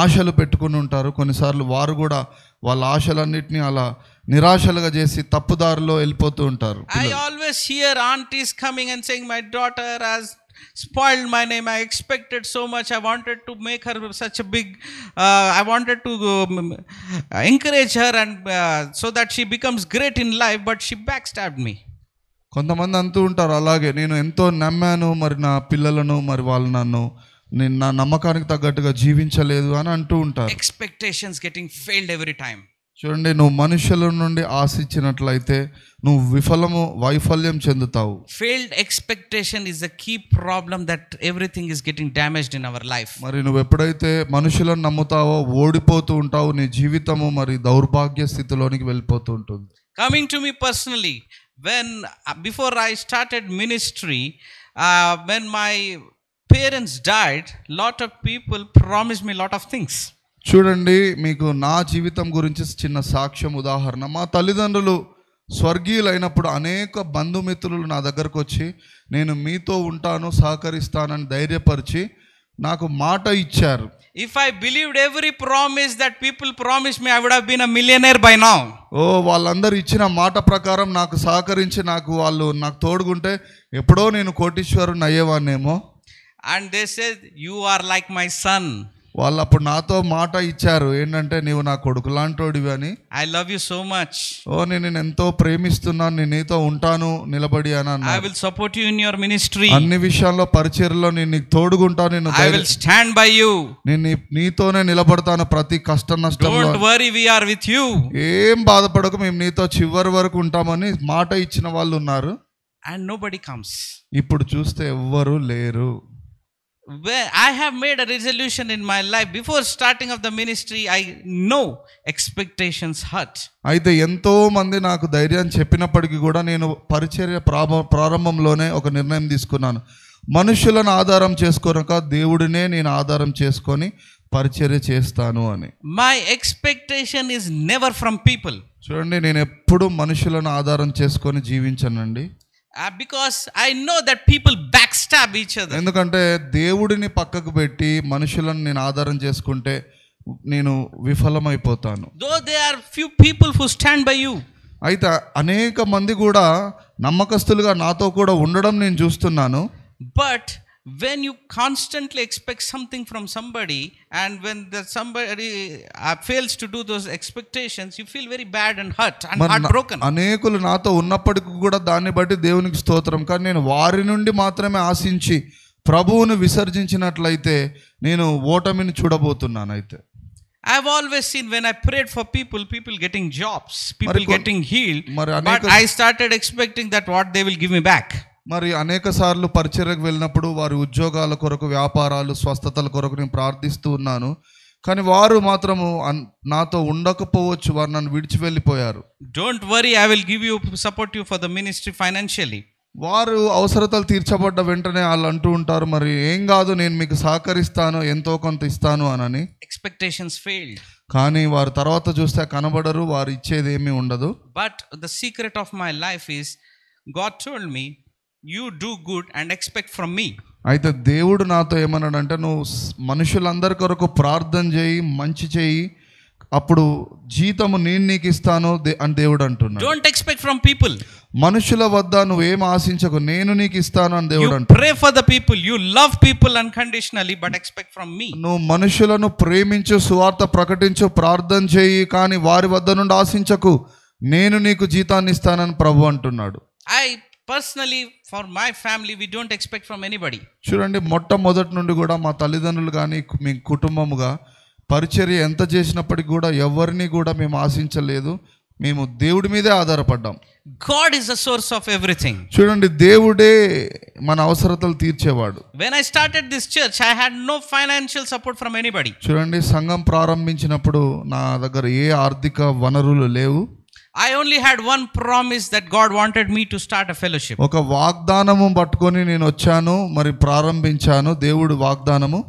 ఆశలు పెట్టుకుని ఉంటారు, కొన్నిసార్లు వారు కూడా వాళ్ళ ఆశలన్నిటిని అలా నిరాశలుగా చేసి తప్పుదారిలో వెళ్ళిపోతూ ఉంటారు. I always hear aunties coming and saying, my daughter has spoiled my name, I expected so much, I wanted to make her such a big I wanted to encourage her and so that she becomes great in life, but she backstabbed me. కొంతమంది అంటూ ఉంటారు అలాగే, నేను ఎంతో నమ్మాను మరి నా పిల్లలను, మరి వాళ్ళు నేను నా నమ్మకానికి తగ్గట్టుగా జీవించలేదు అని అంటూ ఉంటారు. Expectations getting failed every time. చూడండి, నువ్వు మనుషుల నుండి ఆశించినట్లయితే నువ్వు వైఫల్యం చెందుతావు. Failed expectation is a key problem that everything is getting damaged in our life. మరి నువ్వు ఎప్పుడైతే మనుషులను నమ్ముతావో ఓడిపోతూ ఉంటావు, నీ జీవితము మరి దౌర్భాగ్య స్థితిలోనికి వెళ్ళిపోతూ ఉంటుంది. Coming to me personally, before I started ministry, when my parents died, lot of people promised me lot of things. చూడండి, మీకు నా జీవితం గురించి చిన్న సాక్ష్యం ఉదాహరణ. మా తల్లిదండ్రులు స్వర్గీయులైనప్పుడు అనేక బంధుమిత్రులు నా దగ్గరకు వచ్చి నేను మీతో ఉంటాను, సహకరిస్తానని ధైర్యపరిచి నాకు మాట ఇచ్చారు. If I believed every promise that people promised me, I would have been a millionaire by now. వాళ్ళందరూ ఇచ్చిన మాట ప్రకారం నాకు సహకరించి వాళ్ళు నాకు తోడుగుంటే ఎప్పుడో నేను కోటీశ్వరుని అయ్యేవాన్నేమో. And they said, you are like my son. వాళ్ళు అప్పుడు నాతో మాట ఇచ్చారు ఏంటంటే నీవు నా కొడుకు లాంటోడివి అని. I love you so much. నేను ఎంతో ప్రేమిస్తున్నాను, నేను నీతో ఉంటాను నిలబడి అని అన్నా. I will support you in your ministry. అన్ని విషయాల్లో పరిచర్యలో నేను నీకు తోడుగుంటాను, నేను I will stand by you. నేను నీతోనే నిలబడతాను ప్రతి కష్ట నష్టంలో. Don't worry, we are with you. ఏం బాధపడకు, మేము నీతో చివరి వరకు ఉంటామని మాట ఇచ్చిన వాళ్ళు ఉన్నారు. And nobody comes. ఇప్పుడు చూస్తే ఎవ్వరు లేరు. Where I have made a resolution in my life before starting of the ministry, I know expectations hurt. అయితే ఎంతో మంది నాకు ధైర్యం చెప్పినప్పటికీ కూడా నేను పరిచర్య ప్రారంభంలోనే ఒక నిర్ణయం తీసుకున్నాను. మనుషులను ఆధారం చేసుకోనక దేవుడినే నేను ఆధారం చేసుకొని పరిచర్య చేస్తాను అని. My expectation is never from people. చూడండి, నేను ఎప్పుడు మనుషులను ఆధారం చేసుకొని జీవించనండి. Because I know that people backstab each other. ఎందుకంటే దేవుడిని పక్కకు పెట్టి మనుషులను నేను ఆధారం చేసుకుంటే నేను విఫలమైపోతాను. Though there are few people who stand by you. అయితే అనేక మంది కూడా నమ్మకస్తులుగా నాతో కూడా ఉండడం నేను చూస్తున్నాను. But when you constantly expect something from somebody, and when somebody fails to do those expectations, you feel very bad and hurt and heartbroken. అనేకులు నాతో ఉన్నప్పటికీ కూడా దాన్ని బట్టి దేవునికి స్తోత్రం. కానీ నేను వారి నుండి మాత్రమే ఆశించి ప్రభువును విసర్జించినట్లయితే నేను ఓటమిని చూడబోతున్నాను. అయితే I've always seen when I prayed for people getting jobs, people getting healed, but I started expecting that what they will give me back. మరి అనేక సార్లు పరిచర్యకు వెళ్ళినప్పుడు వారి ఉద్యోగాల కొరకు, వ్యాపారాలు, స్వస్థతల కొరకు నేను ప్రార్థిస్తూ ఉన్నాను. కానీ వారు మాత్రము నాతో ఉండకపోవచ్చు, వారు నన్ను విడిచి వెళ్ళిపోయారు. Don't worry, I will give you, support you for the ministry financially. వారు అవసరతలు తీర్చబడ్డ వెంటనే వాళ్ళు అంటూ ఉంటారు, మరి ఏం కాదు నేను మీకు సహకరిస్తాను, ఎంతో కొంత ఇస్తాను అని. Expectations failed. కానీ వారు తర్వాత చూస్తే కనబడరు, వారు ఇచ్చేది ఏమీ ఉండదు. But the secret of my life is God told me, you do good and expect from me. అయితే దేవుడు నాతో ఏమన్నాడంటే, నువ్వు మనుషులందరి కొరకు ప్రార్థన చేయి, మంచి చేయి, అప్పుడు జీతము నేను నీకు ఇస్తాను అని దేవుడు అంటున్నాడు. Don't expect from people. మనుషుల వద్ద నువ్వేం ఆశించకు, నేను నీకు ఇస్తాను అని దేవుడు అంటున్నాడు. Pray for the people, you love people unconditionally, but expect from me. నువ్వు మనుషులను ప్రేమించు, సువార్త ప్రకటించు, ప్రార్థన చేయి, కానీ వారి వద్ద నుండి ఆశించకు, నేను నీకు జీతాన్ని ఇస్తానని ప్రభు అంటున్నాడు. I personally, for my family, we don't expect from anybody. చూడండి, మొట్టమొదటి నుండి కూడా మా తల్లిదండ్రులు కానీ మీ కుటుంబముగా పరిచర్య ఎంత చేసినప్పటికీ కూడా ఎవరిని కూడా మేము ఆశించలేదు. మేము దేవుడి మీదే ఆధారపడ్డాం. God is the source of everything. చూడండి, దేవుడే మన అవసరతలు తీర్చేవాడు. When I started this church, I had no financial support from anybody. చూడండి, సంఘం ప్రారంభించినప్పుడు నా దగ్గర ఏ ఆర్థిక వనరులు లేవు. I only had one promise that God wanted me to start a fellowship. ఒక వాగ్దానము పట్టుకొని నేను వచ్చాను, మరి ప్రారంభించాను. దేవుడు వాగ్దానము.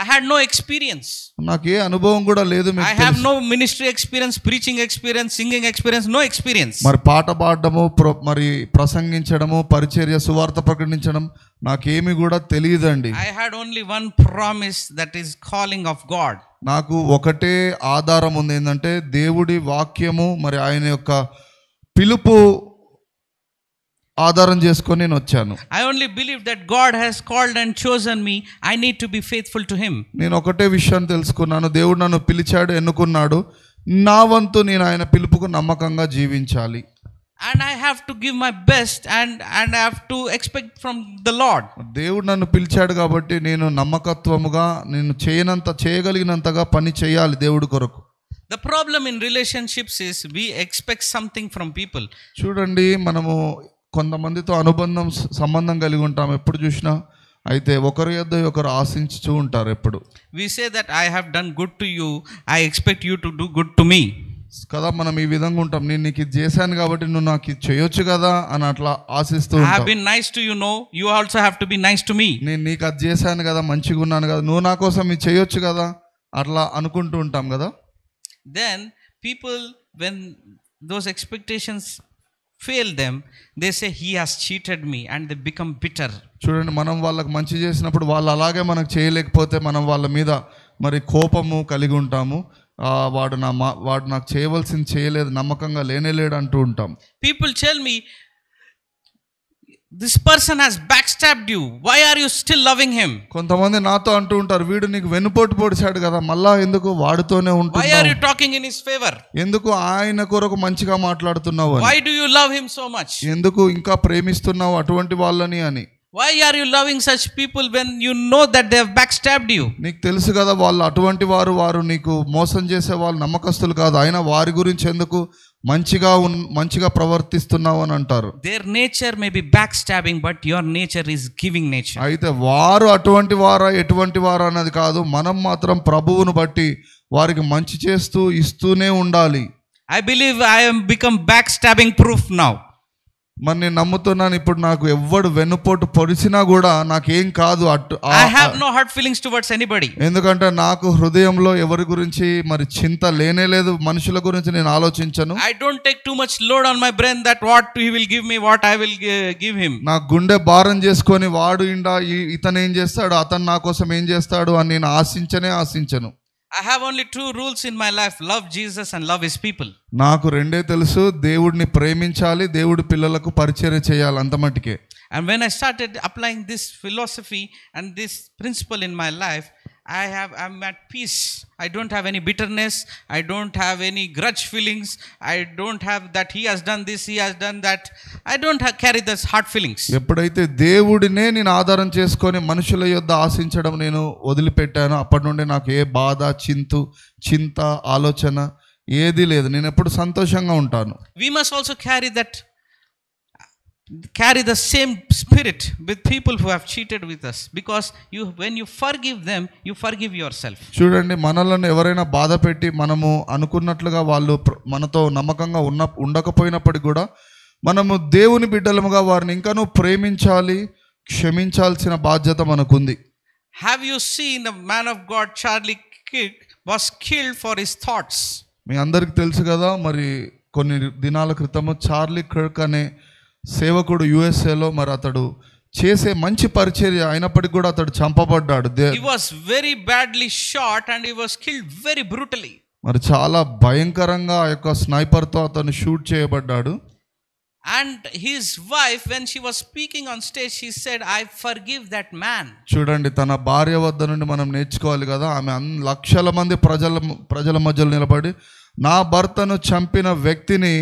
I had no experience. నాకు ఏ అనుభవం కూడా లేదు. I have no ministry experience, preaching experience, singing experience, no experience. మరి పాట పాడడము, మరి ప్రసంగించడము, పరిచర్య, సువార్త ప్రకటించడం నాకేమి కూడా తెలియదండి. I had only one promise, that is calling of God. నాకు ఒకటే ఆధారం ఉంది, ఏంటంటే దేవుడి వాక్యము, మరి ఆయన యొక్క పిలుపు ఆధారం చేసుకొని నేను వచ్చాను. I only believe that God has called and chosen me. I need to be faithful to him. నేను ఒకటే విషయాన్ని తెలుసుకున్నాను, దేవుడు నన్ను పిలిచాడు, ఎన్నుకున్నాడు. నా వంతు నేను ఆయన పిలుపుకు నమ్మకంగా జీవించాలి. And I have to give my best and I have to expect from the Lord. దేవుడు నన్ను పిలిచాడు కాబట్టి నేను నమ్మకత్వముగా, నేను చేయగలిగినంతగా పని చేయాలి దేవుడి కొరకు. The problem in relationships is we expect something from people. చూడండి, మనము కొంతమందితో సంబంధం కలిగి ఉంటాం ఎప్పుడు చూసినా. అయితే ఒకరి యొద్ద ఒకరు ఆశించుతూ ఉంటారు ఎప్పుడు. We say that I have done good to you, I expect you to do good to me. కదా, మనం ఈ విధంగా ఉంటాం. నేను నీకు ఇది చేశాను కాబట్టి నువ్వు నాకు ఇది చేయొచ్చు కదా అని అట్లా ఆశిస్తూ ఉంటాం. I have been nice to you, no, you also have to be nice to me. నేను నీకు అది చేశాను కదా, మంచిగా ఉన్నాను కదా, నువ్వు నా కోసం ఇది చేయొచ్చు కదా, అట్లా అనుకుంటూ ఉంటాం కదా. Then people, when those expectations fail them, they say he has cheated me, and they become bitter. చూడండి, మనం వాళ్ళకి మంచి చేసినప్పుడు వాళ్ళు అలాగే మనకు చేయలేకపోతే మనం వాళ్ళ మీద మరి కోపము కలిగి ఉంటాము. వాడు నాకు చేయవలసింది చేయలేదు, నమ్మకంగా లేనేలేడు అంటూ ఉంటాం. People tell me, this person has backstabbed you. Why are you still loving him? కొంతమంది నాతో అంటూ ఉంటారు, వీడు నీకు వెన్నుపోటు పొడిచాడు కదా, మళ్ళా ఎందుకు వాడితోనే Why are ఉంటున్నావు, you talking in his favor? ఎందుకు ఆయన కొరకు మంచిగా మాట్లాడుతున్నావు అని, Why do you love him so much? ఎందుకు ఇంకా ప్రేమిస్తున్నావు అటువంటి వాళ్ళని అని. Why are you loving such people when you know that they have backstabbed you? నీకు తెలుసు కదా వాళ్ళు అటువంటి వారు నీకు మోసం చేసే వాళ్ళు నమ్మకస్తులు కాదు, అయినా వారి గురించి ఎందుకు మంచిగా ప్రవర్తిస్తున్నావు అని అంటారు. Their nature may be backstabbing, but your nature is giving nature. అయితే వారు అటువంటి వారా ఎటువంటి వారా అన్నది కాదు, మనం మాత్రం ప్రభువును బట్టి వారికి మంచి చేస్తూ ఇస్తూనే ఉండాలి. I believe I am become backstabbing proof now. మరి నేను నమ్ముతున్నాను, ఇప్పుడు నాకు ఎవ్వడు వెన్నుపోటు పొడిచినా కూడా నాకేం కాదు. I have no hard feelings towards anybody. ఎందుకంటే నాకు హృదయంలో ఎవరి గురించి మరి చింత లేనే లేదు, మనుషుల గురించి నేను ఆలోచించను. I don't take too much load on my brain that what he will give me, what I will give him. నా గుండె భారం చేసుకొని వాడు ఇతను ఏం చేస్తాడు, అతను నా కోసం ఏం చేస్తాడు అని నేను ఆశించను. I have only two rules in my life: love Jesus and love his people. నాకు రెండే తెలుసు, దేవుడిని ప్రేమించాలి, దేవుడి పిల్లలకు పరిచర్య చేయాలి, అంత మట్టుకే. And when I started applying this philosophy and this principle in my life, I'm at peace. I don't have any bitterness. I don't have any grudge feelings. I don't have that he has done this, he has done that. I don't carry those hard feelings. ఎప్పుడైతే దేవుడినే నేను ఆధారం చేసుకొని మనుషుల యొద్ద ఆశించడం నేను వదిలిపెట్టాను, అప్పటి నుండి నాకు ఏ బాధ, చింత, ఆలోచన ఏది లేదు. నేను ఎప్పుడు సంతోషంగా ఉంటాను. We must also carry the same spirit with people who have cheated with us, because when you forgive them, you forgive yourself. చూడండి, మనలను ఎవరైనా బాధ పెట్టి మనము అనుకున్నట్లుగా వాళ్ళు మనతో నమ్మకంగా ఉండకపోయినప్పటికీ కూడా మనము దేవుని బిడ్డలముగా వారిని ఇంకాను ప్రేమించాలి, క్షమించాల్సిన బాధ్యత మనకుంది. Have you seen the man of God Charlie Kirk was killed for his thoughts? మీ అందరికి తెలుసు కదా, మరి కొన్ని దినాల క్రితము చార్లీ కిర్క్ అనే సేవకుడు యుఎస్ఏలో మరి అతడు చేసే మంచి పరిచర్య అయినప్పటికీ కూడా అతడు చంపబడ్డాడు. He was very badly shot and he was killed very brutally. మరి చాలా భయంకరంగా ఆ యొక్క స్నైపర్తో అతను షూట్ చేయబడ్డాడు. And his wife, when she was speaking on stage, she said, I forgive that man. చూడండి, తన భార్య వద్ద నుండి మనం నేర్చుకోవాలి కదా. ఆమె లక్షల మంది ప్రజల మధ్యలో నిలబడి నా భర్తను చంపిన వ్యక్తిని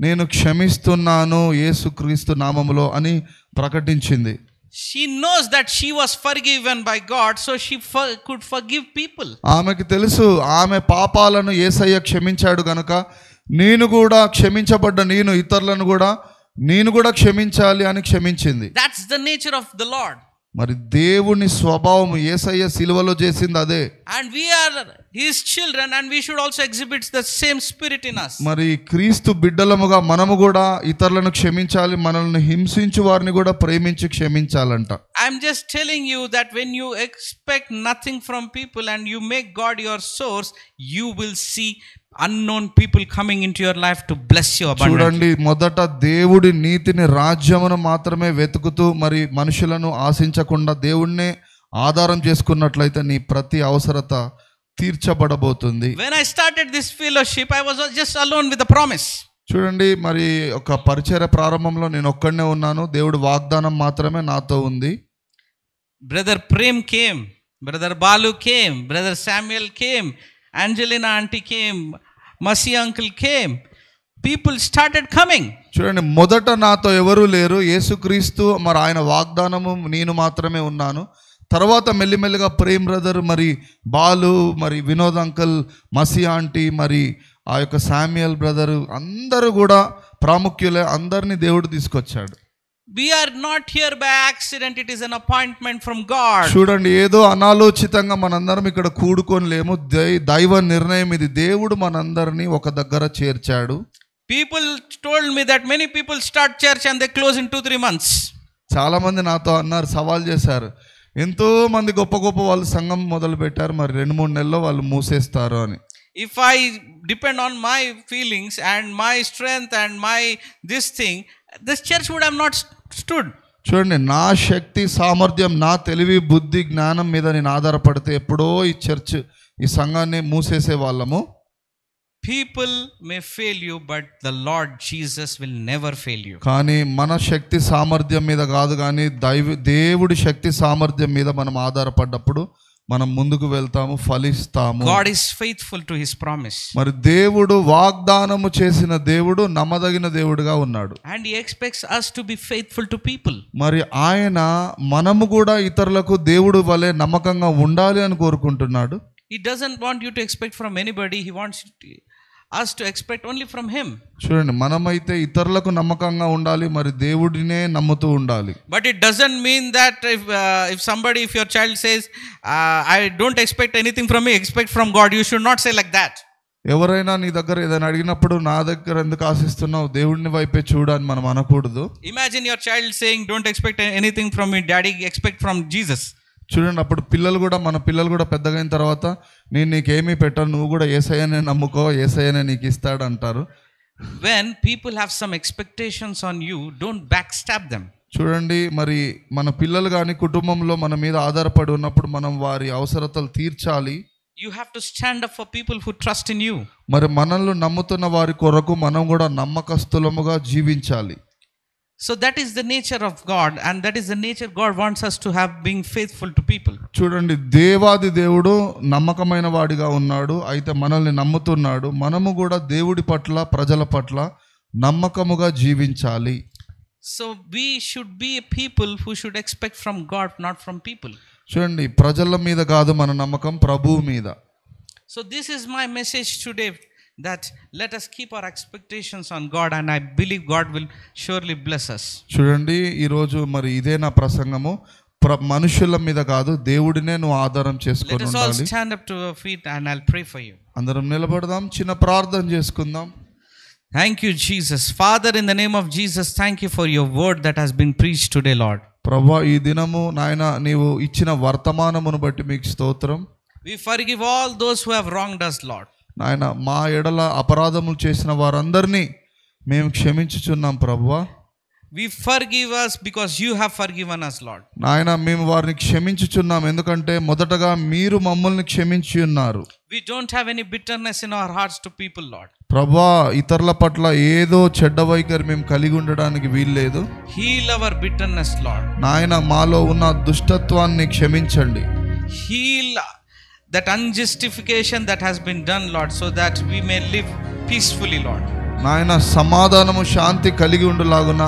నేను క్షమిస్తున్నాను యేసుక్రీస్తు నామములో అని ప్రకటించింది. She knows that she was forgiven by God, so she could forgive people. ఆమెకి తెలుసు ఆమె పాపాలను యేసయ్య క్షమించాడు గనుక నేను కూడా క్షమించబడ్డ ఇతరులను కూడా నేను కూడా క్షమించాలి అని క్షమించింది. That's the nature of the Lord. మరి దేవుని స్వభావం యేసయ్య సిలువలో చేసింది అదే. And we are his children and we should also exhibit the same spirit in us. మరి క్రీస్తు బిడ్డలముగా మనము కూడా ఇతరులను క్షమించాలి, మనల్ని హింసించు వారిని కూడా ప్రేమించి క్షమించాలంట. I'm just telling you that when you expect nothing from people and you make God your source, you will see unknown people coming into your life to bless you abundantly. చూడండి, మొదట దేవుడి నీతిని, రాజ్యమును మాత్రమే వెతుకుతూ మరి మనుషులను ఆశించకుండా దేవుణ్ణే ఆధారం చేసుకున్నట్లయితే నీ ప్రతి అవసరత తీర్చబడబోతుంది. When I started this fellowship, I was just alone with the promise. చూడండి, మరి ఒక పరిచర్య ప్రారంభంలో నేను ఒక్కడనే ఉన్నాను, దేవుడి వాగ్దానం మాత్రమే నాతో ఉంది. Brother Prem came, Brother Balu came, Brother Samuel came, Angelina auntie came, Masi uncle came. People started coming. చూడండి, మొదట నాతో ఎవరు లేరు, యేసుక్రీస్తు మరి ఆయన వాగ్దానము నేను మాత్రమే ఉన్నాను. తర్వాత మెల్లిమెల్లిగా ప్రేమ్ బ్రదర్, మరి బాలు, మరి వినోద్ అంకుల్, మసి ఆంటీ, మరి ఆ యొక్క శామ్యుయల్ బ్రదర్ అందరూ కూడా ప్రాముఖ్యులే. అందరినీ దేవుడు తీసుకొచ్చాడు. We are not here by accident, it is an appointment from God. చూడండి, ఏదో అనాలోచితంగా మనందరం ఇక్కడ కూడుకొని లేము, దైవ నిర్ణయం ఇది. దేవుడు మనందరినీ ఒక దగ్గర చేర్చాడు. People told me that many people start church and they close in 2-3 months. చాలా మంది నాతో అన్నారు, సవాల్ చేశారు, ఎంతో మంది గొప్ప వాళ్ళు సంఘం మొదలు పెట్టారు, మరి 2-3 నెలల్లో వాళ్ళు మూసేస్తారు అని. If I depend on my feelings and my strength and my this thing, this church would have not stood. చూడండి, నా శక్తి, సామర్థ్యం, నా తెలివి, బుద్ధి, జ్ఞానం మీద నేను ఆధారపడితే ఎప్పుడో ఈ సంఘాన్ని మూసేసే వాళ్ళము. People may fail you, but the Lord Jesus will never fail you. కానీ మన శక్తి సామర్థ్యం మీద కాదు, కానీ దేవుడి శక్తి సామర్థ్యం మీద మనం ఆధారపడ్డప్పుడు మనం ముందుకు వెళ్తాము, ఫలిస్తాము. God is faithful to his promise. మరి దేవుడు వాగ్దానము చేసిన దేవుడు నమ్మదగిన దేవుడుగా ఉన్నాడు. And he expects us to be faithful to people. మరి ఆయన మనము కూడా ఇతరులకు దేవుడు వలె నమ్మకంగా ఉండాలి అని కోరుకుంటున్నాడు. He doesn't want you to expect from anybody. He wants us to expect only from him. చూడండి, మనమైతే ఇతరులకు నమ్మకంగా ఉండాలి, మరి దేవుడినే నమ్ముతూ ఉండాలి. But it doesn't mean that if your child says I don't expect anything from me, expect from God, you should not say like that. ఎవరైనా నీ దగ్గర ఏదైనా అడిగినప్పుడు నా దగ్గర ఎందుకు ఆశిస్తున్నావు, దేవుడిని వైపే చూడని మనం అనకూడదు. Imagine your child saying don't expect anything from me daddy, expect from Jesus. చూడండి, అప్పుడు మన పిల్లలు కూడా పెద్దగా అయిన తర్వాత నేను నీకేమీ పెట్టను, నువ్వు కూడా యేసయ్యనే నమ్ముకో, యేసయ్యనే నీకు ఇస్తాడు అంటారు. When people have some expectations on you, don't backstab them. చూడండి, మరి మన పిల్లలు కానీ కుటుంబంలో మన మీద ఆధారపడి ఉన్నప్పుడు మనం వారి అవసరతలు తీర్చాలి. You have to stand up for people who trust in you. మరి మనల్ని నమ్ముతున్న వారి కొరకు మనం కూడా నమ్మకస్తులముగా జీవించాలి. So that is the nature of God, and that is the nature God wants us to have, being faithful to people. చూడండి, దేవాది దేవుడు నమ్మకమైన వాడిగా ఉన్నాడు, అయితే మనల్ని నమ్ముతున్నాడు. మనము కూడా దేవుడి పట్ల, ప్రజల పట్ల నమ్మకముగా జీవించాలి. So we should be a people who should expect from God, not from people. చూడండి, ప్రజల మీద కాదు మన నమ్మకం, ప్రభువు మీద. So this is my message today, that let us keep our expectations on God, and I believe God will surely bless us. చూడండి, ఈరోజు మరి ఇదే నా ప్రసంగము, మనుషుల మీద కాదు, దేవుడినే నువ్వు ఆధారం చేసుకొని ఉండాలి. Let us all stand up to our feet and I'll pray for you. అందరం నిలబడదాం, చిన్న ప్రార్థన చేసుకుందాం. Thank you, Jesus. Father, in the name of Jesus, thank you for your word that has been preached today, Lord. ప్రభువా, ఈ దినము నాయన నీవు ఇచ్చిన వర్తమానమును బట్టి మీకు స్తోత్రం. We forgive all those who have wronged us, Lord. నాయన, మా ఎడల అపరాధములు చేసిన వారందరినీ మేము క్షమించుచున్నాం ప్రభువా. We forgive us because you have forgiven us, Lord. నాయన, మేము వారిని క్షమించుచున్నాం ఎందుకంటే మొదటగా మీరు మమ్మల్ని క్షమించి ఉన్నారు. We don't have any bitterness in our hearts to people, Lord. ప్రభువా, ఇతరుల పట్ల ఏదో చెడ్డ వైఖరి మేము కలిగి ఉండడానికి వీల్లేదు. Heal our bitterness, Lord. నాయన, మాలో ఉన్న దుష్టత్వాన్ని క్షమించండి. Heal that unjustification that has been done, Lord, so that we may live peacefully, Lord. నాయన, సమాధానము శాంతి కలిగి ఉండులాగున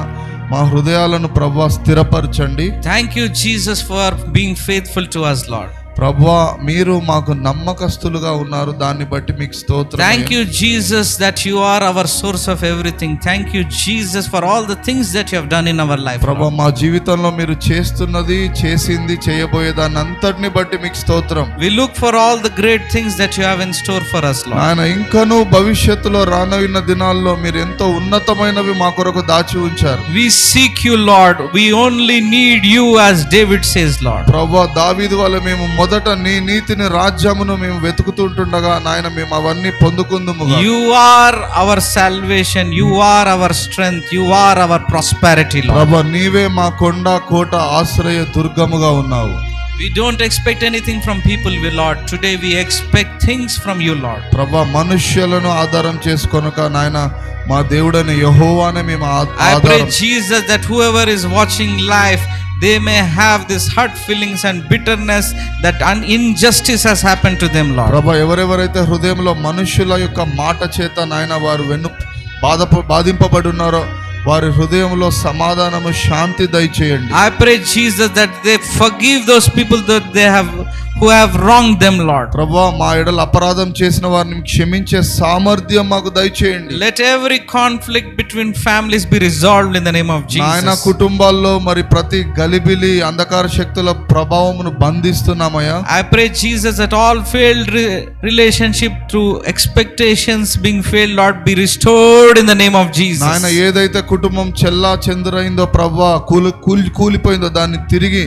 మా హృదయాలను ప్రభువా స్థిరపరచండి. Thank you, Jesus, for being faithful to us, Lord. ప్రభువా, మీరు మాకు నమ్మకస్తులుగా ఉన్నారు, దాన్ని బట్టి మీకు స్తోత్రం. Thank you, Jesus, that you are our source of everything. Thank you, Jesus, for all the things that you have done in our life. ప్రభువా, మా జీవితంలో మీరు చేస్తున్నది, చేసింది, చేయబోయే దాన్ని అంతటిని బట్టి మీకు స్తోత్రం. We look for all the great things that you have in store for us, Lord. నాయన, ఇంకనూ భవిష్యత్తులో రానున్న దినాల్లో మీరు ఎంతో ఉన్నతమైనవి మా కొరకు దాచి ఉంచారు. We seek you, Lord. We only need you, as David says, Lord. ప్రభువా, దావీదు వలె మేము మొదట నీ నీతిని, రాజ్యమును మేము వెతుకుతుంటుండగా నాయన మేము అవన్నీ పొందుకుందుముగా. You are our salvation, you are our strength, you are our prosperity, Lord. ప్రభువా, నీవే మా కొండ, కోట, ఆశ్రయ దుర్గముగా ఉన్నావు. We don't expect anything from people, Lord. Today we expect things from you, Lord. ప్రభువా, మనుష్యులను ఆధారం చేసుకొనక నాయన మా దేవుడైన యెహోవానే మేము I pray, Jesus, that whoever is watching live, they may have this hurt feelings and bitterness that injustice has happened to them, Lord. ప్రభువా, ఎవరెవరైతే హృదయంలో మనుషుల యొక్క మాట చేత నాయన వారు బాధింపబడి ఉన్నారో వారి హృదయంలో సమాధానము, శాంతి దయచేయండి. I pray, Jesus, that they forgive those people that they have who have wronged them, Lord. ప్రభువా, మా ఎడల అపరాధం చేసిన వారిని క్షమించే సామర్థ్యం మాకు దయచేయండి. Let every conflict between families be resolved in the name of Jesus. నాయన, కుటుంబాల్లో మరి ప్రతి గలిబిలి, అంధకార శక్తుల ప్రభావమును బంధిస్తున్నామయ్యా. I pray, Jesus, that all failed relationship through expectations being failed, Lord, be restored in the name of Jesus. నాయన, ఏదైతే కుటుంబం చెల్లా చెందురైందో ప్రభువా, కూలిపోయిందో దాన్ని తిరిగి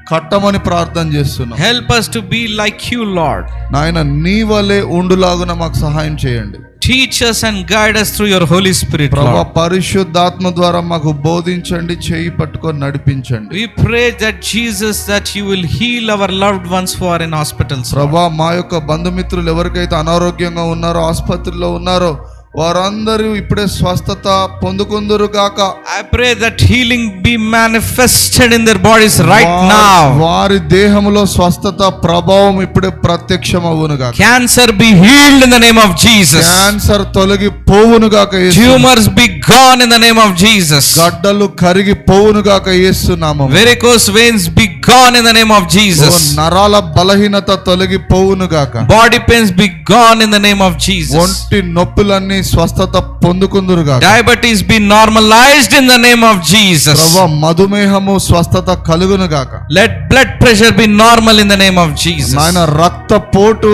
కట్టమని ప్రార్థన చేస్తున్నాం. Help us to be like you, Lord. నాయన, నీ వలే ఉండులాగున మాకు సహాయం చేయండి. teach us and guide us through your Holy Spirit, ప్రభా Lord. పరిశుద్ధాత్మ ద్వారా మాకు బోధించండి, చేయి పట్టుకొని నడిపించండి. We pray that Jesus, that you will heal our loved ones who are in hospitals, Lord. ప్రభా మా యొక్క బంధుమిత్రులు ఎవరికైతే అనారోగ్యంగా ఉన్నారో, ఆసుపత్రిలో ఉన్నారో, వారందరూ ఇప్పుడే స్వస్థత పొందుకుందురు గాక. I pray that healing be manifested in their bodies right now. వారి దేహంలో స్వస్థత ప్రభావం ఇప్పుడే ప్రత్యక్షమవును గాక. Cancer be healed in the name of Jesus. Cancer తొలగి పోవును గాక యేసు. Tumors be gone in the name of Jesus. గడ్డలు కరిగి పోవును గాక యేసు నామమున. Varicose veins be gone in the name of Jesus. నరాల బలహీనత తొలగి పోవును గాక. Body pains be gone in the name of Jesus. ఒంటి నొప్పులన్నీ స్వస్థత పొందుకుందురు గాక. Diabetes be normalized in the name of Jesus. ప్రభువా మధుమేహము స్వస్థత కలుగును గాక. Let blood pressure be normal in the name of Jesus. నాయన రక్తపోటు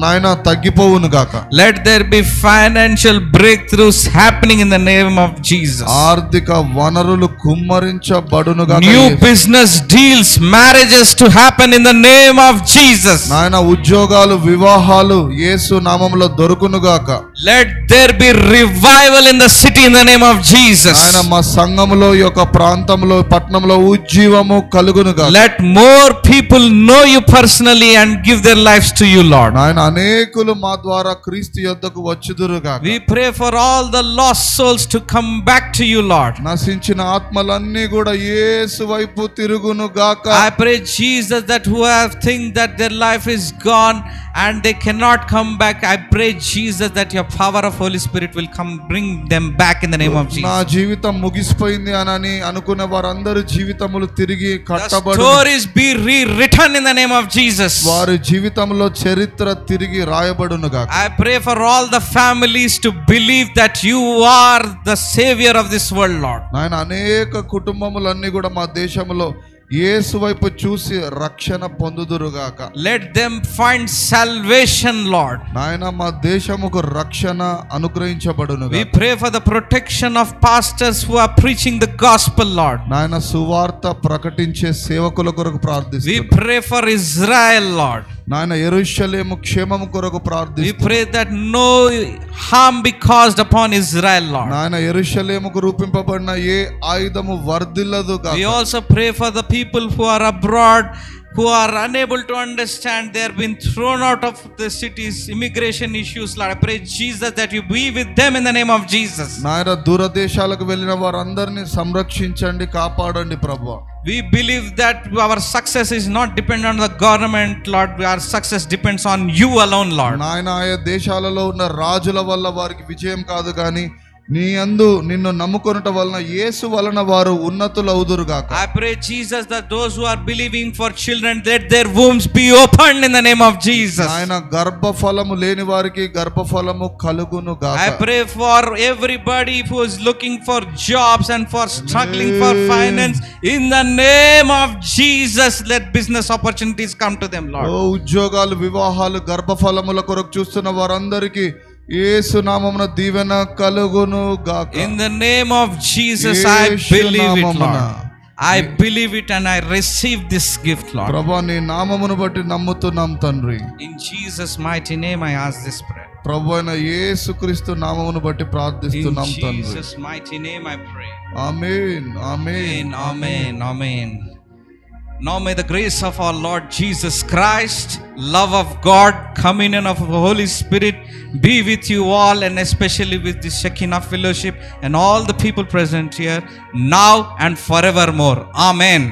నాయన తగ్గిపోవును గాక. Let there be financial breakthroughs happening in the name of Jesus. ఆర్థిక వనరులు కుమ్మరించబడును గాక. New business deals, marriages to happen in the name of Jesus. నాయన ఉద్యోగాలు, వివాహాలు యేసు నామములో దొరుకును గాక. Let there be revival in the city in the name of Jesus. ఆయన మా సంఘములో ఈ యొక్క ప్రాంతంలో పట్టణంలో ఉజ్జీవము కలుగును గాక. Let more people know you personally and give their lives to you, Lord. ఆయన అనేకులు మా ద్వారా క్రీస్తు యొద్దకు వచ్చుదురు గాక. We pray for all the lost souls to come back to you, Lord. నశించిన ఆత్మలన్నీ కూడా యేసు వైపు తిరుగును గాక. I pray, Jesus, that who have think that their life is gone and they cannot come back, I pray, Jesus, that your power of Holy Spirit will come, bring them back in the name of Jesus. నా జీవితం ముగిసిపోయింది అని అనుకున్న వారందరి జీవితములు తిరిగి The కట్టబడు. stories be rewritten in the name of Jesus. వారి జీవితంలో చరిత్ర తిరిగి రాయబడును గాక. I pray for all the families to believe that you are the savior of this world, Lord. నాయన అనేక కుటుంబములన్నీ కూడా మా దేశంలో యేసు వైపు చూసి రక్షణ పొందుదురుగాక. Let them find salvation, Lord. నాయన మా దేశముకు రక్షణ అనుగ్రహించబడును. We pray for the protection of pastors who are preaching the gospel, Lord. నాయన సువార్త ప్రకటించే సేవకుల కొరకు We ప్రార్థిస్తున్నాం. pray for Israel, Lord. నాయన యెరూషలేము క్షేమము కొరకు We ప్రార్థిస్తున్నాం. pray that no harm be caused upon Israel, Lord. నాయన యెరూషలేముకు రూపింపబడిన ఏ ఆయుధము వర్ధిల్లదు గాక. We also pray for the people who are abroad, who are unable to understand, they are being thrown out of the cities, immigration issues, Lord. I pray, Jesus, that you be with them in the name of Jesus. నాయన దూరదేశాలకు వెళ్ళిన వారందరినీ సంరక్షించండి, కాపాడండి ప్రభువా. We believe that our success is not dependent on the government, Lord. Our success depends on you alone, Lord. నాయన ఆయా దేశాలలో ఉన్న రాజుల వల్ల వారికి విజయం కాదు కానీ నీ యందు నిన్ను నమ్ముకొనుట వలన యేసు వలన వారు ఉన్నతులవుదురు గాక. I pray, Jesus, that those who are believing for children, let their wombs be opened in the name of Jesus. ఆయన గర్భఫలము లేని వారికి గర్భఫలము కలుగును గాక. I pray for everybody who is looking for jobs and for struggling for finance, in the name of Jesus, let business opportunities come to them, Lord. ఓ ఉద్యోగాలు, వివాహాలు, గర్భఫలముల కొరకు చూస్తున్న వారందరికీ యేసు నామమున దీవెన కలుగును గాక. In the name of Jesus, I believe it, Lord. I believe it and I receive this gift, Lord. ప్రభువా నీ నామమును బట్టి నమ్ముతున్నాం తండ్రి. In Jesus' mighty name I ask this prayer. ప్రభువైన యేసుక్రీస్తు నామమును బట్టి In ప్రార్థిస్తున్నాం తండ్రి. Jesus' mighty name I pray. Amen amen Amen, amen, amen. Now may the grace of our Lord Jesus Christ, love of God, communion of the Holy Spirit be with you all, and especially with the Shekinah fellowship and all the people present here now and forevermore. Amen.